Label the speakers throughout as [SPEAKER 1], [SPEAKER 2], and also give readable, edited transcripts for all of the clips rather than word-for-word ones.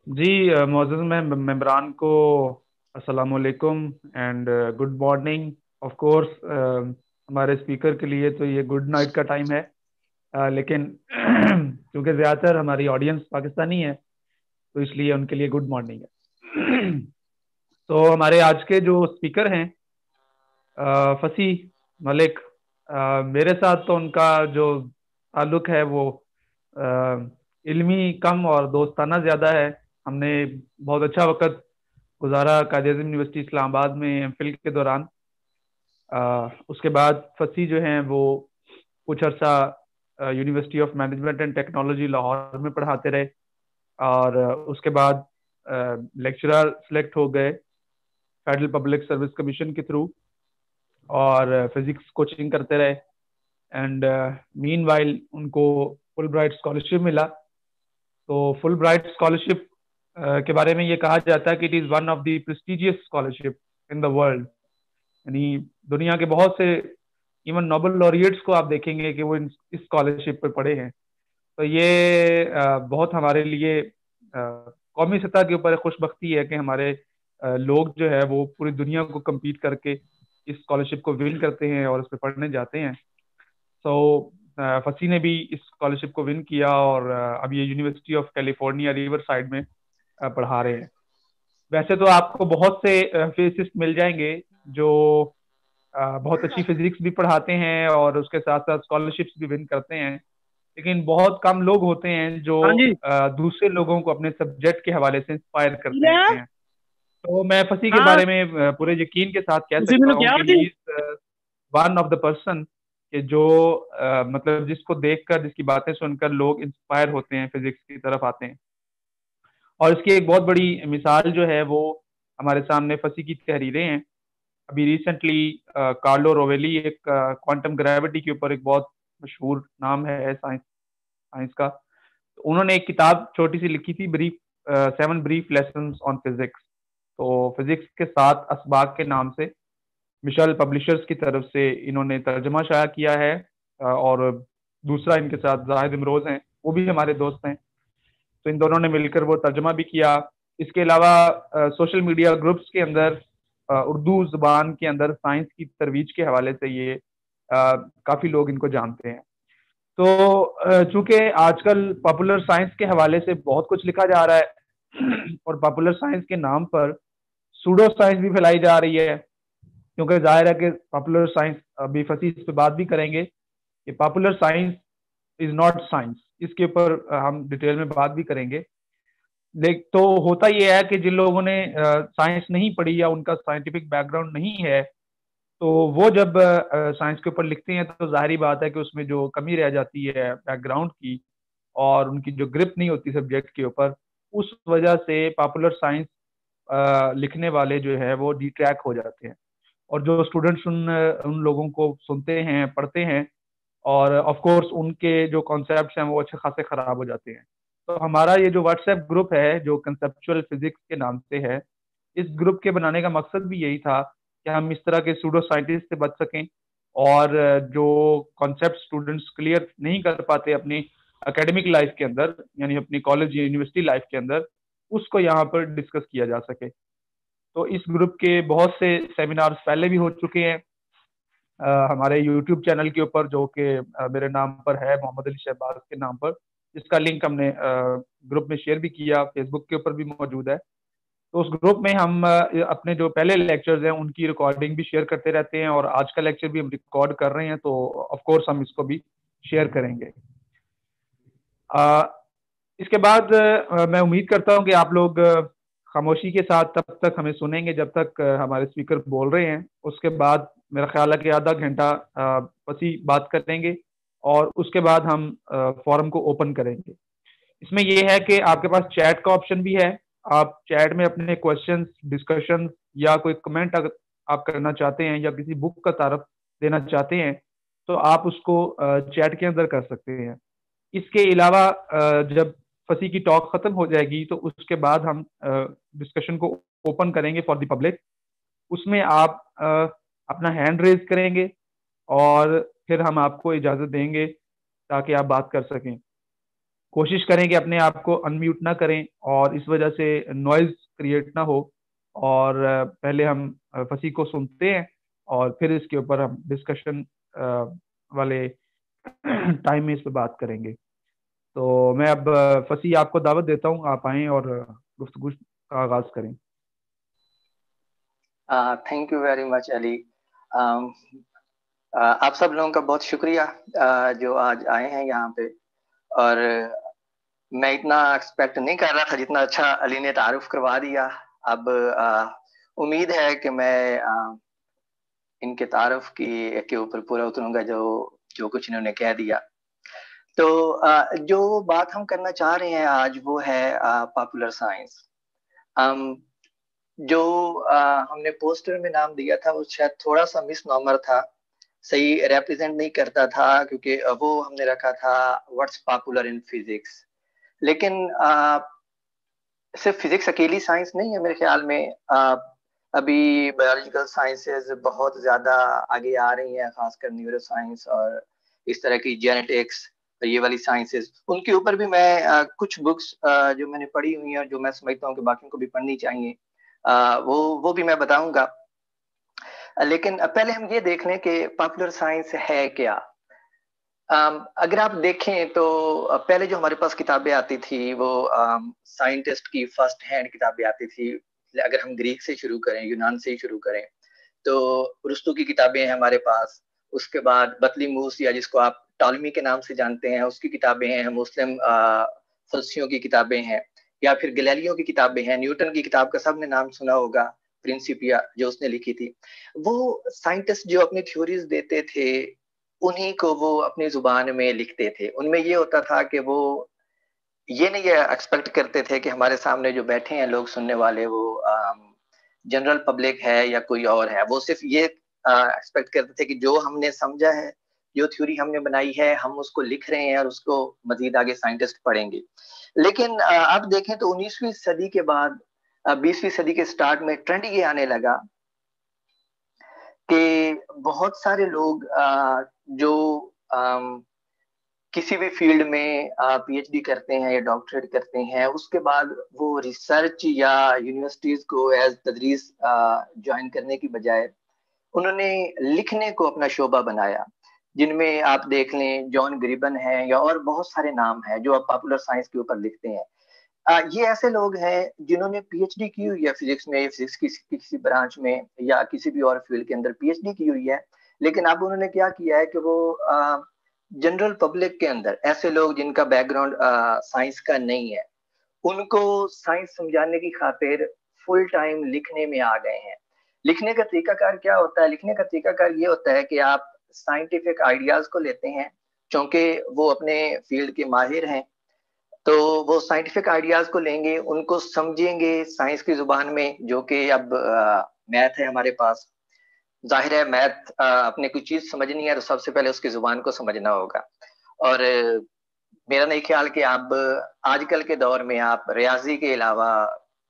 [SPEAKER 1] जी मोअज़्ज़ज़ मेंबरान को अस्सलाम वालेकुम and good morning. Of course हमारे स्पीकर के लिए तो ये गुड नाइट का टाइम है। लेकिन क्योंकि ज़्यादातर हमारी ऑडियंस पाकिस्तानी है तो इसलिए उनके लिए गुड मॉर्निंग है। तो हमारे आज के जो स्पीकर हैं फसी मलिक, मेरे साथ तो उनका जो ताल्लुक है वो अ, इल्मी कम और दोस्ताना ज़्यादा है। हमने बहुत अच्छा वक्त गुजारा कायद-ए-आज़म यूनिवर्सिटी इस्लामाबाद में एमफिल के दौरान। उसके बाद फसी जो हैं वो कुछ अरसा university of management and technology Lahore में पढ़ाते रहे और उसके बाद लेक्चरर सेलेक्ट हो गए फेडरल पब्लिक सर्विस कमीशन के थ्रू और फिजिक्स कोचिंग करते रहे। एंड मीन वाइल उनको फुल ब्राइट स्कॉलरशिप मिला। तो फुल ब्राइट स्कॉलरशिप के बारे में ये कहा जाता है कि it is one of the prestigious scholarship in the world. यानी दुनिया के बहुत से इवन नोबेल लॉरिएट्स को आप देखेंगे कि वो इस स्कॉलरशिप पर पढ़े हैं। तो ये बहुत हमारे लिए कौमी सतह के ऊपर खुशबख्ती है कि हमारे लोग जो है वो पूरी दुनिया को compete करके इस स्कॉलरशिप को विन करते हैं और उस पर पढ़ने जाते हैं। सो फसी ने भी इस स्कॉलरशिप को विन किया और अब ये university of California river side में पढ़ा रहे हैं। वैसे तो आपको बहुत से फिजिसिस्ट मिल जाएंगे जो बहुत अच्छी फिजिक्स भी पढ़ाते हैं और उसके साथ साथ स्कॉलरशिप्स भी विन करते हैं। लेकिन बहुत कम लोग होते हैं जो
[SPEAKER 2] हाँ जी।
[SPEAKER 1] दूसरे लोगों को अपने सब्जेक्ट के हवाले से इंस्पायर करते
[SPEAKER 2] क्या?
[SPEAKER 1] हैं। तो मैं फसी के
[SPEAKER 2] हाँ,
[SPEAKER 1] बारे में पूरे यकीन के साथ कह
[SPEAKER 2] ਤੁਸੀਂ
[SPEAKER 1] सकता
[SPEAKER 2] ਮੈਨੂੰ
[SPEAKER 1] हूँ
[SPEAKER 2] ਕਿਹਾ
[SPEAKER 1] कि
[SPEAKER 2] ਸੀ।
[SPEAKER 1] He is one of the person कि जो मतलब जिसको देखकर जिसकी बातें सुनकर लोग इंस्पायर होते हैं, फिजिक्स की तरफ आते हैं। और इसकी एक बहुत बड़ी मिसाल जो है वो हमारे सामने फंसी की तहरीरें हैं। अभी रिसेंटली कार्लो रोवेली एक क्वांटम ग्रेविटी के ऊपर एक बहुत मशहूर नाम है साइंस साइंस का। तो उन्होंने एक किताब छोटी सी लिखी थी, brief 7 brief lessons on physics. तो फिजिक्स के 7 असबाक के नाम से मिशेल पब्लिशर्स की तरफ से इन्होंने तर्जमा शाया किया है। और दूसरा इनके साथ जाहिद इमरोज हैं, वो भी हमारे दोस्त हैं। तो इन दोनों ने मिलकर वो तर्जमा भी किया। इसके अलावा सोशल मीडिया ग्रुप्स के अंदर उर्दू जुबान के अंदर साइंस की तरवीज के हवाले से ये काफ़ी लोग इनको जानते हैं। तो चूंकि आजकल पॉपुलर साइंस के हवाले से बहुत कुछ लिखा जा रहा है और पॉपुलर साइंस के नाम पर सूडो साइंस भी फैलाई जा रही है। क्योंकि जाहिर है कि पॉपुलर साइंस, अभी फसी इस पे बात भी करेंगे कि popular science is not science. इसके ऊपर हम डिटेल में बात भी करेंगे। देख, तो होता यह है कि जिन लोगों ने साइंस नहीं पढ़ी या उनका साइंटिफिक बैकग्राउंड नहीं है, तो वो जब साइंस के ऊपर लिखते हैं तो जाहिर बात है कि उसमें जो कमी रह जाती है बैकग्राउंड की और उनकी जो ग्रिप नहीं होती सब्जेक्ट के ऊपर, उस वजह से पॉपुलर साइंस लिखने वाले जो है वो डिट्रैक हो जाते हैं। और जो स्टूडेंट्स उन उन लोगों को सुनते हैं, पढ़ते हैं, और ऑफ कोर्स उनके जो कॉन्सेप्ट्स हैं वो अच्छे खासे खराब हो जाते हैं। तो हमारा ये जो व्हाट्सएप ग्रुप है जो कंसेप्चुअल फिजिक्स के नाम से है, इस ग्रुप के बनाने का मकसद भी यही था कि हम इस तरह के सूडो साइंटिस्ट से बच सकें और जो कॉन्सेप्ट स्टूडेंट्स क्लियर नहीं कर पाते अपनी एकेडमिक लाइफ के अंदर, यानी अपनी कॉलेज या यूनिवर्सिटी लाइफ के अंदर, उसको यहाँ पर डिस्कस किया जा सके। तो इस ग्रुप के बहुत से सेमिनार्स पहले भी हो चुके हैं हमारे यूट्यूब चैनल के ऊपर, जो कि मेरे नाम पर है, मोहम्मद अली शहबाज के नाम पर, जिसका लिंक हमने ग्रुप में शेयर भी किया, फेसबुक के ऊपर भी मौजूद है। तो उस ग्रुप में हम अपने जो पहले लेक्चर्स हैं उनकी रिकॉर्डिंग भी शेयर करते रहते हैं और आज का लेक्चर भी हम रिकॉर्ड कर रहे हैं, तो ऑफ कोर्स हम इसको भी शेयर करेंगे। अ, इसके बाद मैं उम्मीद करता हूं कि आप लोग खामोशी के साथ तब तक हमें सुनेंगे जब तक हमारे स्पीकर बोल रहे हैं। उसके बाद मेरा ख्याल है कि आधा घंटा बसी बात करेंगे और उसके बाद हम फोरम को ओपन करेंगे। इसमें यह है कि आपके पास चैट का ऑप्शन भी है। आप चैट में अपने क्वेश्चंस, डिस्कशन या कोई कमेंट अगर आप करना चाहते हैं या किसी बुक का तारफ देना चाहते हैं तो आप उसको चैट के अंदर कर सकते हैं। इसके अलावा जब फसी की टॉक खत्म हो जाएगी तो उसके बाद हम डिस्कशन को ओपन करेंगे फॉर द पब्लिक। उसमें आप अपना हैंड रेज करेंगे और फिर हम आपको इजाजत देंगे ताकि आप बात कर सकें। कोशिश करें कि अपने आप को अनम्यूट ना करें और इस वजह से नॉइज क्रिएट ना हो। और पहले हम फसी को सुनते हैं और फिर इसके ऊपर हम डिस्कशन वाले टाइम में इस पे बात करेंगे। तो मैं अब फसी आपको दावत देता हूँ, आप आएं और गुफ्तगू का आगाज करें।
[SPEAKER 2] Thank you very much Ali. Um, आप सब लोगों का बहुत शुक्रिया जो आज आए हैं यहाँ पे। और मैं इतना एक्सपेक्ट नहीं कर रहा था जितना अच्छा अली ने तारुफ करवा दिया। अब उम्मीद है कि मैं इनके तारुफ की के ऊपर पूरा उतरूंगा जो जो कुछ इन्होंने कह दिया। तो जो बात हम करना चाह रहे हैं आज वो है पॉपुलर साइंस। जो हमने पोस्टर में नाम दिया था वो शायद थोड़ा सा मिस नॉमर था, सही रिप्रेजेंट नहीं करता था, क्योंकि वो हमने रखा था व्हाट्स पॉपुलर इन फिजिक्स। लेकिन सिर्फ फिजिक्स अकेली साइंस नहीं है मेरे ख्याल में। अभी बायोलॉजिकल साइंसेज बहुत ज्यादा आगे आ रही हैं, खासकर न्यूरो साइंस और इस तरह की जेनेटिक्स, ये वाली साइंसेज। उनके ऊपर भी मैं कुछ बुक्स जो मैंने पढ़ी हुई हैं और जो मैं समझता हूँ कि बाकियों को भी पढ़नी चाहिए, वो भी मैं बताऊंगा। लेकिन पहले हम ये देख लें कि पॉपुलर साइंस है क्या। अगर आप देखें तो पहले जो हमारे पास किताबें आती थी वो साइंटिस्ट की फर्स्ट हैंड किताबें आती थी। अगर हम ग्रीक से शुरू करें, यूनान से ही शुरू करें, तो रुस्तु की किताबें हैं हमारे पास। उसके बाद बतलीमूस, या जिसको आप टॉलमी के नाम से जानते हैं, उसकी किताबें हैं। मुस्लिम फलसियों की किताबें हैं, या फिर गैलीलियो की किताबें हैं। न्यूटन की किताब का सबने नाम सुना होगा, प्रिंसिपिया, जो उसने लिखी थी। वो साइंटिस्ट जो अपनी थ्योरीज देते थे उन्हीं को वो अपनी जुबान में लिखते थे। उनमें ये होता था कि वो ये नहीं एक्सपेक्ट करते थे कि हमारे सामने जो बैठे हैं लोग सुनने वाले वो जनरल पब्लिक है या कोई और है। वो सिर्फ ये एक्सपेक्ट करते थे कि जो हमने समझा है, जो थ्योरी हमने बनाई है, हम उसको लिख रहे हैं और उसको मजीद आगे साइंटिस्ट पढ़ेंगे। लेकिन आप देखें तो 19वीं सदी के बाद 20वीं सदी के स्टार्ट में ट्रेंड ये आने लगा कि बहुत सारे लोग जो किसी भी फील्ड में पीएचडी करते हैं या डॉक्टरेट करते हैं, उसके बाद वो रिसर्च या यूनिवर्सिटीज को एज तदरीस ज्वाइन करने की बजाय उन्होंने लिखने को अपना शोबा बनाया। जिनमें आप देख लें जॉन ग्रिबन है या और बहुत सारे नाम हैं जो अब पॉपुलर साइंस के ऊपर लिखते हैं। ये ऐसे लोग हैं जिन्होंने पीएचडी की हुई है फिजिक्स में, फिजिक्स की किसी ब्रांच में या किसी भी और फील्ड के अंदर पीएचडी की हुई है। लेकिन अब उन्होंने क्या किया है कि वो जनरल पब्लिक के अंदर ऐसे लोग जिनका बैकग्राउंड साइंस का नहीं है, उनको साइंस समझाने की खातिर फुल टाइम लिखने में आ गए हैं। लिखने का तरीकाकार क्या होता है? लिखने का तरीकाकार ये होता है कि आप साइंटिफिक आइडियाज को लेते हैं, क्योंकि वो अपने फील्ड के माहिर हैं, तो वो साइंटिफिक आइडियाज को लेंगे, उनको समझेंगे साइंस की जुबान में, जो कि अब मैथ है हमारे पास। जाहिर है मैथ अपने कोई चीज समझनी है तो सबसे पहले उसकी जुबान को समझना होगा। और मेरा नहीं ख्याल कि आप आजकल के दौर में आप रियाजी के अलावा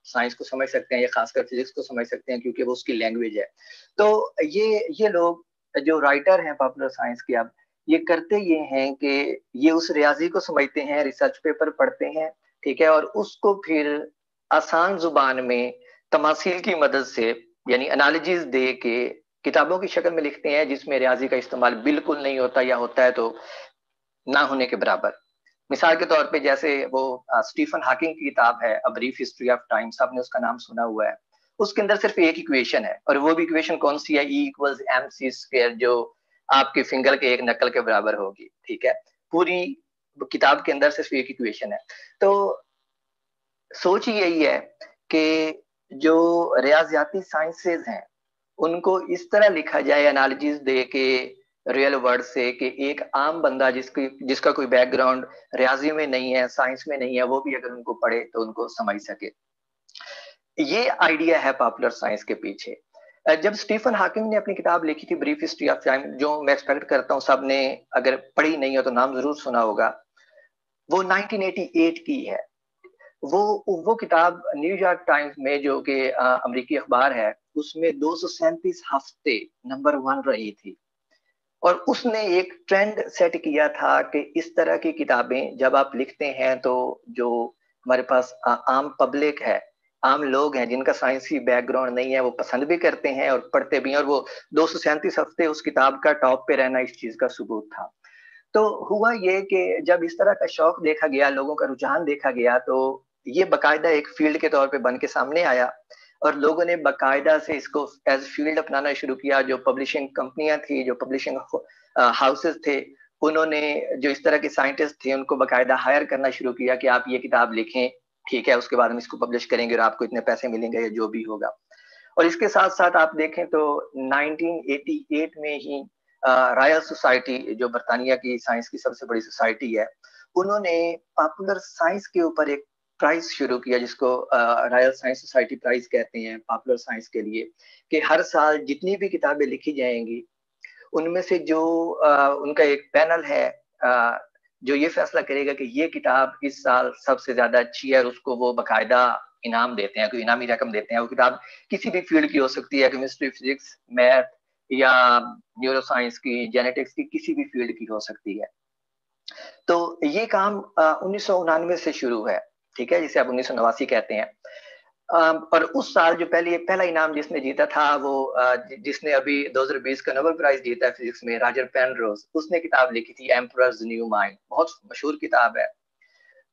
[SPEAKER 2] साइंस को समझ सकते हैं या खासकर फिजिक्स को समझ सकते हैं, क्योंकि वो उसकी लैंग्वेज है। तो ये लोग जो राइटर हैं पॉपुलर साइंस के, अब ये करते ये हैं कि ये उस रियाजी को समझते हैं, रिसर्च पेपर पढ़ते हैं, ठीक है, और उसको फिर आसान जुबान में तमासील की मदद से, यानी एनालॉजीज दे के किताबों की शक्ल में लिखते हैं, जिसमें रियाजी का इस्तेमाल बिल्कुल नहीं होता या होता है तो ना होने के बराबर। मिसाल के तौर पे जैसे वो स्टीफन हॉकिंग की किताब है a brief history of time, सबने उसका नाम सुना हुआ है। उसके अंदर सिर्फ एक इक्वेशन है, और वो भी इक्वेशन कौन सी है? E equals M C square, जो आपके फिंगर के एक नकल के बराबर होगी, ठीक है। पूरी किताब के अंदर सिर्फ एक इक्वेशन है। तो सोच यही है कि जो रियाजियाती साइंसेज हैं उनको इस तरह लिखा जाए एनालॉजीज दे के रियल वर्ड से, कि एक आम बंदा जिसका कोई बैकग्राउंड रियाजी में नहीं है, साइंस में नहीं है, वो भी अगर उनको पढ़े तो उनको समझ सके। ये आइडिया है पॉपुलर साइंस के पीछे। जब स्टीफन हॉकिंग ने अपनी किताब लिखी थी ब्रीफ हिस्ट्री ऑफ टाइम, जो मैं एक्सपेक्ट करता हूँ सबने अगर पढ़ी नहीं हो तो नाम जरूर सुना होगा, वो 1988 की है। वो किताब न्यूयॉर्क टाइम्स में, जो कि अमेरिकी अखबार है, उसमें 237 हफ्ते नंबर 1 रही थी। और उसने एक ट्रेंड सेट किया था कि इस तरह की किताबें जब आप लिखते हैं तो जो हमारे पास आम पब्लिक है, आम लोग हैं जिनका साइंसी बैकग्राउंड नहीं है, वो पसंद भी करते हैं और पढ़ते भी हैं, और वो 237 हफ्ते उस किताब का टॉप पे रहना इस चीज का सबूत था। तो हुआ ये कि जब इस तरह का शौक देखा गया, लोगों का रुझान देखा गया, तो ये बाकायदा एक फील्ड के तौर पे बन के सामने आया और लोगों ने बाकायदा से इसको एज फील्ड अपनाना शुरू किया। जो पब्लिशिंग कंपनियां थी, जो पब्लिशिंग हाउसेस थे, उन्होंने जो इस तरह के साइंटिस्ट थे उनको बाकायदा हायर करना शुरू किया कि आप ये किताब लिखें, ठीक है, उसके बाद हम इसको पब्लिश करेंगे और आपको इतने पैसे मिलेंगे या जो भी होगा। और इसके साथ साथ आप देखें तो 1988 में ही रॉयल सोसाइटी, जो बरतानिया की साइंस की सबसे बड़ी सोसाइटी है, उन्होंने पॉपुलर साइंस के ऊपर एक प्राइज शुरू किया जिसको रॉयल साइंस सोसाइटी प्राइज कहते हैं पॉपुलर साइंस के लिए, कि हर साल जितनी भी किताबें लिखी जाएंगी उनमें से जो उनका एक पैनल है जो ये फैसला करेगा कि ये किताब इस साल सबसे ज्यादा अच्छी है, और उसको वो बाकायदा इनाम देते हैं, कोई इनामी रकम देते हैं। वो किताब किसी भी फील्ड की हो सकती है, केमिस्ट्री, फिजिक्स, मैथ या न्यूरो साइंस की, जेनेटिक्स की, किसी भी फील्ड की हो सकती है। तो ये काम 1999 से शुरू है, ठीक है, जिसे आप 1989 कहते हैं। और उस साल जो पहला इनाम जिसने जीता था वो जिसने अभी 2020 का नोबेल प्राइज जीता है फिजिक्स में, रॉजर पेनरोज, उसने किताब लिखी थी एम्परर्स न्यू माइंड, बहुत मशहूर किताब है।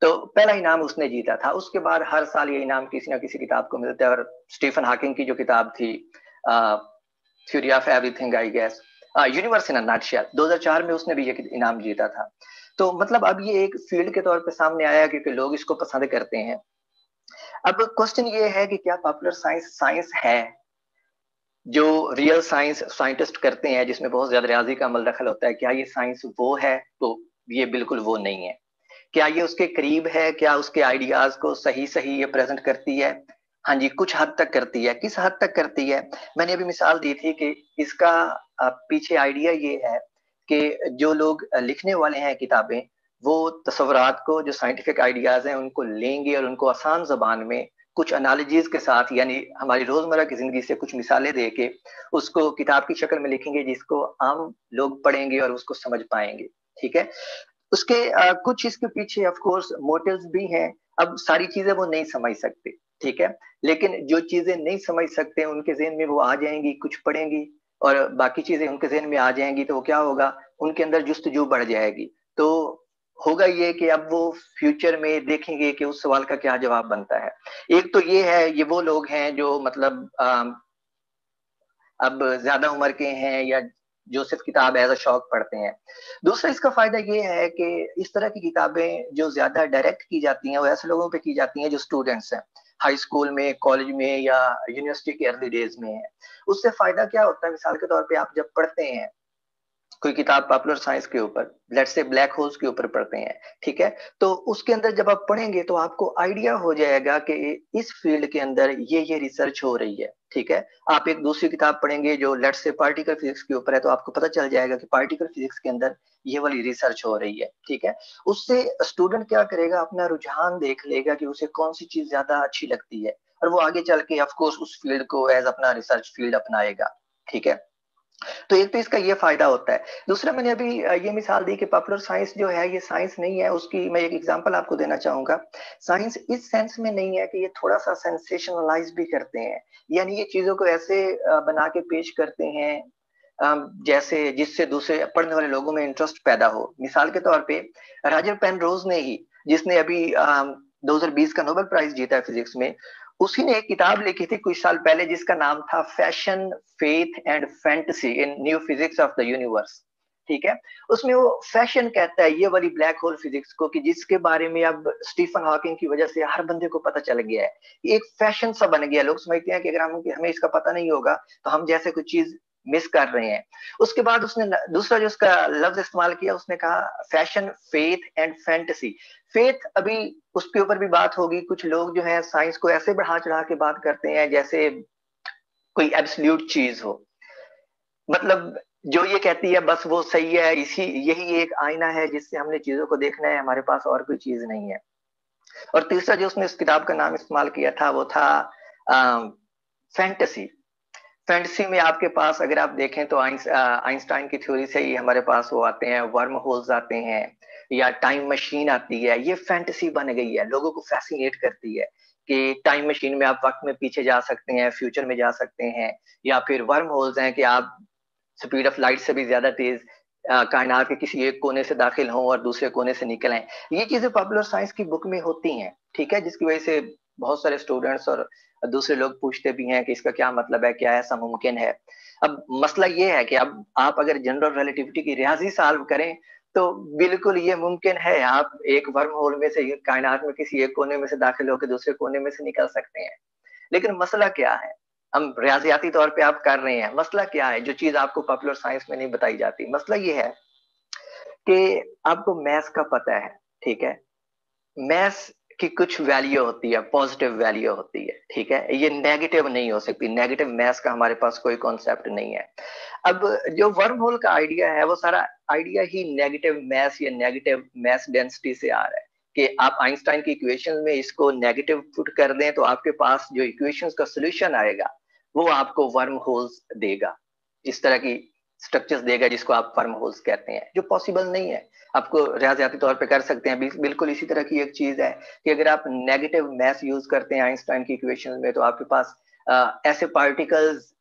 [SPEAKER 2] तो पहला इनाम उसने जीता था। उसके बाद हर साल ये इनाम किसी ना किसी किताब को मिलता है। और स्टीफन हॉकिंग की जो किताब थी theory of everything, I guess, universe in a nutshell, 2004 में उसने भी ये इनाम जीता था। तो मतलब अब ये एक फील्ड के तौर पे सामने आया क्योंकि लोग इसको पसंद करते हैं। अब क्वेश्चन ये है कि क्या पॉपुलर साइंस साइंस है? जो रियल साइंस साइंटिस्ट करते हैं जिसमें बहुत ज्यादा रियाजी का अमल दखल होता है, क्या ये साइंस वो है? तो ये बिल्कुल वो नहीं है। क्या ये उसके करीब है? क्या उसके आइडियाज को सही सही ये प्रेजेंट करती है? हाँ जी, कुछ हद तक करती है। किस हद तक करती है? मैंने अभी मिसाल दी थी कि इसका पीछे आइडिया ये है कि जो लोग लिखने वाले हैं किताबें, वो तस्वुरात को, जो साइंटिफिक आइडियाज हैं, उनको लेंगे और उनको आसान जबान में कुछ एनालॉजीज के साथ, यानी हमारी रोजमर्रा की जिंदगी से कुछ मिसालें दे के उसको किताब की शक्ल में लिखेंगे जिसको आम लोग पढ़ेंगे और उसको समझ पाएंगे। ठीक है, उसके कुछ इसके पीछे ऑफ कोर्स मोटिव्स भी हैं। अब सारी चीजें वो नहीं समझ सकते, ठीक है, लेकिन जो चीजें नहीं समझ सकते उनके जहन में वो आ जाएंगी, कुछ पढ़ेंगी और बाकी चीजें उनके जहन में आ जाएंगी, तो क्या होगा, उनके अंदर जुस्तजू बढ़ जाएगी। तो होगा ये कि अब वो फ्यूचर में देखेंगे कि उस सवाल का क्या जवाब बनता है। एक तो ये है, ये वो लोग हैं जो मतलब अब ज्यादा उम्र के हैं या जो सिर्फ किताब एज अ शौक पढ़ते हैं। दूसरा इसका फायदा ये है कि इस तरह की किताबें जो ज्यादा डायरेक्ट की जाती हैं वो ऐसे लोगों पे की जाती हैं जो स्टूडेंट्स हैं, हाई स्कूल में, कॉलेज में या यूनिवर्सिटी के अर्ली डेज में है। उससे फायदा क्या होता है, मिसाल के तौर पे आप जब पढ़ते हैं कोई किताब पॉपुलर साइंस के ऊपर, लेट्स से ब्लैक होल्स के ऊपर पढ़ते हैं, ठीक है, तो उसके अंदर जब आप पढ़ेंगे तो आपको आइडिया हो जाएगा कि इस फील्ड के अंदर ये रिसर्च हो रही है। ठीक है, आप एक दूसरी किताब पढ़ेंगे जो लेट्स से पार्टिकल फिजिक्स के ऊपर है, तो आपको पता चल जाएगा कि पार्टिकल फिजिक्स के अंदर ये वाली रिसर्च हो रही है। ठीक है, उससे स्टूडेंट क्या करेगा, अपना रुझान देख लेगा कि उसे कौन सी चीज ज्यादा अच्छी लगती है और वो आगे चल के ऑफकोर्स उस फील्ड को एज अपना रिसर्च फील्ड अपनाएगा। ठीक है, तो एक तो इसका ये फायदा होता है। दूसरा, मैंने अभी ये मिसाल दी कि पॉपुलर साइंस जो है ये साइंस नहीं है, उसकी मैं एक एग्जांपल आपको देना चाहूंगा। साइंस इस सेंस में नहीं है कि ये थोड़ा सा सेंसेशनलाइज भी करते हैं, यानी ये चीजों को ऐसे बना के पेश करते हैं जैसे जिससे दूसरे पढ़ने वाले लोगों में इंटरेस्ट पैदा हो। मिसाल के तौर पे रॉजर पेनरोज ने ही, जिसने अभी 2020 का नोबेल प्राइज जीता है फिजिक्स में, उसी ने एक किताब लिखी थी कुछ साल पहले जिसका नाम था fashion, faith and fantasy in new physics of the universe. ठीक है, उसमें वो फैशन कहता है ये वाली ब्लैक होल फिजिक्स को, कि जिसके बारे में अब स्टीफन हॉकिंग की वजह से हर बंदे को पता चल गया है। एक फैशन सा बन गया, लोग समझते हैं कि अगर हमें इसका पता नहीं होगा तो हम जैसे कुछ चीज मिस कर रहे हैं। उसके बाद उसने दूसरा जो उसका लफ्ज इस्तेमाल किया, उसने कहा fashion, faith and fantasy. Faith अभी उसके ऊपर भी बात होगी। कुछ लोग जो है साइंस को ऐसे बढ़ा चढ़ा के बात करते हैं जैसे कोई एब्सोल्यूट चीज हो, मतलब जो ये कहती है बस वो सही है, इसी यही एक आईना है जिससे हमने चीजों को देखना है, हमारे पास और कोई चीज नहीं है। और तीसरा जो उसने इस किताब का नाम इस्तेमाल किया था वो था फैंटेसी। फैंटेसी में आपके पास अगर आप देखें तो आइंस्टाइन की थ्योरी से ही हमारे पास वो आते हैं, वर्म होल्स आते हैं या टाइम मशीन आती है। ये फैंटेसी बन गई है, लोगों को फैसिनेट करती है कि टाइम मशीन में आप वक्त में पीछे जा सकते हैं, फ्यूचर में जा सकते हैं, या फिर वर्म होल्स हैं कि आप स्पीड ऑफ लाइट से भी ज्यादा तेज कायनात के किसी एक कोने से दाखिल हों और दूसरे कोने से निकल आए। ये चीजें पॉपुलर साइंस की बुक में होती हैं, ठीक है, जिसकी वजह से बहुत सारे स्टूडेंट्स और दूसरे लोग पूछते भी हैं कि इसका क्या मतलब है, क्या ऐसा मुमकिन है। अब मसला ये है कि अब आप अगर जनरल रिलेटिविटी की रियाजी सॉल्व करें तो बिल्कुल ये मुमकिन है, आप एक वर्म होल में से कायनात में किसी एक कोने में से दाखिल होकर दूसरे कोने में से निकल सकते हैं। लेकिन मसला क्या है, हम रियाजियाती तौर पे आप कर रहे हैं, मसला क्या है जो चीज आपको पॉपुलर साइंस में नहीं बताई जाती। मसला ये है कि आपको मैथ्स का पता है, ठीक है, मैथ्स की कुछ वैल्यू होती है, पॉजिटिव वैल्यू होती है, ठीक है, ये नेगेटिव नहीं हो सकती, नेगेटिव मैथ्स का हमारे पास कोई कॉन्सेप्ट नहीं है। अब जो वर्म होल का आइडिया है वो सारा आइडिया ही नेगेटिव मैथ्स या नेगेटिव मैथ्स डेंसिटी से आ रहा है कि आप आइंस्टाइन की इक्वेशन में इसको नेगेटिव पुट कर दें तो आपके पास जो इक्वेशंस का सोल्यूशन आएगा वो आपको वर्म होल्स देगा, इस तरह की स्ट्रक्चर्स देगा जिसको आप वर्म होल्स कहते हैं, जो पॉसिबल नहीं है। आपको रियाजियाती तौर पे कर सकते हैं। बिल्कुल इसी तरह की एक चीज है कि अगर आप नेगेटिव मैथ्स यूज करते हैं आइंस्टाइन की इक्वेशन में तो आपके पास ऐसे पार्टिकल्स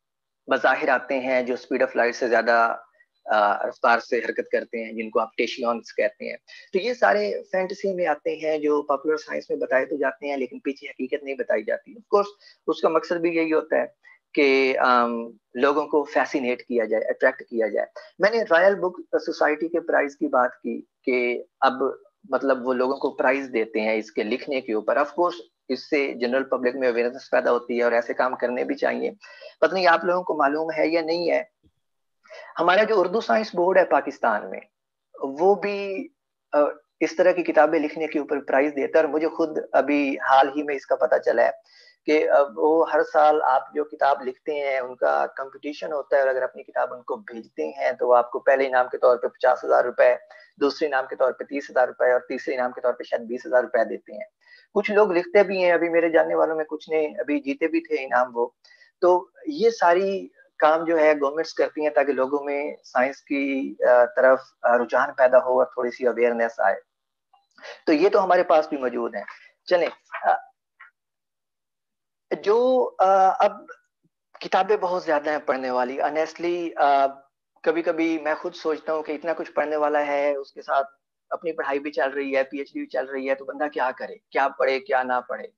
[SPEAKER 2] बज़ाहिर आते हैं जो स्पीड ऑफ लाइट से ज्यादा रफ्तार से हरकत करते हैं, जिनको आप टेशियंस कहते हैं। तो ये सारे फैंटेसी में आते हैं जो पॉपुलर साइंस में बताए तो जाते हैं लेकिन पीछे हकीकत नहीं बताई जाती। ऑफ कोर्स उसका मकसद भी यही होता है कि लोगों को फैसिनेट किया जाए, अट्रैक्ट किया जाए। मैंने रॉयल बुक सोसाइटी के प्राइज की बात की कि अब मतलब वो लोगों को प्राइज देते हैं इसके लिखने के ऊपर। ऑफ कोर्स इससे जनरल पब्लिक में अवेयरनेस पैदा होती है और ऐसे काम करने भी चाहिए। पता नहीं आप लोगों को मालूम है या नहीं है, हमारा जो उर्दू साइंस बोर्ड है पाकिस्तान में वो भी इस तरह की किताबें लिखने के ऊपर प्राइज देता है। और मुझे खुद अभी हाल ही में इसका पता चला है कि वो हर साल आप जो किताब लिखते हैं उनका कंपटीशन होता है और अगर अपनी किताब उनको भेजते हैं तो आपको पहले इनाम के तौर पे 50,000 रुपए, दूसरे इनाम के तौर पे 30,000 रुपए और तीसरे इनाम के तौर पे शायद 20,000 रुपए देते हैं। कुछ लोग लिखते भी हैं, अभी मेरे जानने वालों में कुछ ने अभी जीते भी थे इनाम वो। तो ये सारी काम जो है गवर्नमेंट्स करती हैं ताकि लोगों में साइंस की तरफ रुझान पैदा हो और थोड़ी सी अवेयरनेस आए। तो ये तो हमारे पास भी मौजूद है। चले जो अब किताबें बहुत ज्यादा हैं पढ़ने वाली, ऑनेस्टली कभी कभी मैं खुद सोचता हूँ कि इतना कुछ पढ़ने वाला है, उसके साथ अपनी पढ़ाई भी चल रही है, पीएचडी भी चल रही है, तो बंदा क्या करे, क्या पढ़े क्या ना पढ़े,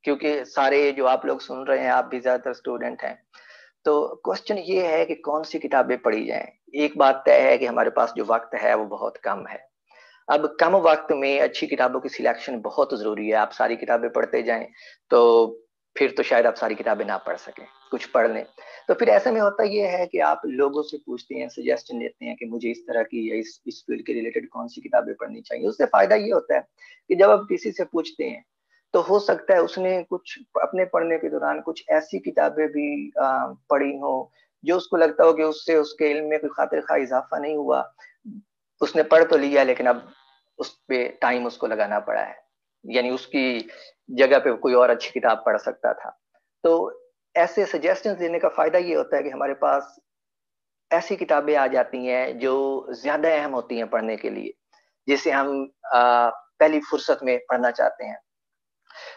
[SPEAKER 2] क्योंकि सारे जो आप लोग सुन रहे हैं आप भी ज्यादातर स्टूडेंट हैं। तो क्वेश्चन ये है कि कौन सी किताबें पढ़ी जाएं। एक बात तय है कि हमारे पास जो वक्त है वो बहुत कम है। अब कम वक्त में अच्छी किताबों की सिलेक्शन बहुत जरूरी है। आप सारी किताबें पढ़ते जाएं तो फिर तो शायद आप सारी किताबें ना पढ़ सकें, कुछ पढ़ लें। तो फिर ऐसे में होता ये है कि आप लोगों से पूछते हैं, सजेशन लेते हैं कि मुझे इस तरह की या इस फील्ड के रिलेटेड कौन सी किताबें पढ़नी चाहिए। उससे फायदा ये होता है कि जब आप किसी से पूछते हैं तो हो सकता है उसने कुछ अपने पढ़ने के दौरान कुछ ऐसी किताबें भी पढ़ी हो जो उसको लगता हो कि उससे उसके इल्म में कोई खातिर खा इजाफा नहीं हुआ। उसने पढ़ तो लिया लेकिन अब उस पे टाइम उसको लगाना पड़ा है, यानी उसकी जगह पे कोई और अच्छी किताब पढ़ सकता था। तो ऐसे सजेशंस देने का फायदा ये होता है कि हमारे पास ऐसी किताबें आ जाती हैं जो ज्यादा अहम होती हैं पढ़ने के लिए, जिसे हम पहली फुर्सत में पढ़ना चाहते हैं।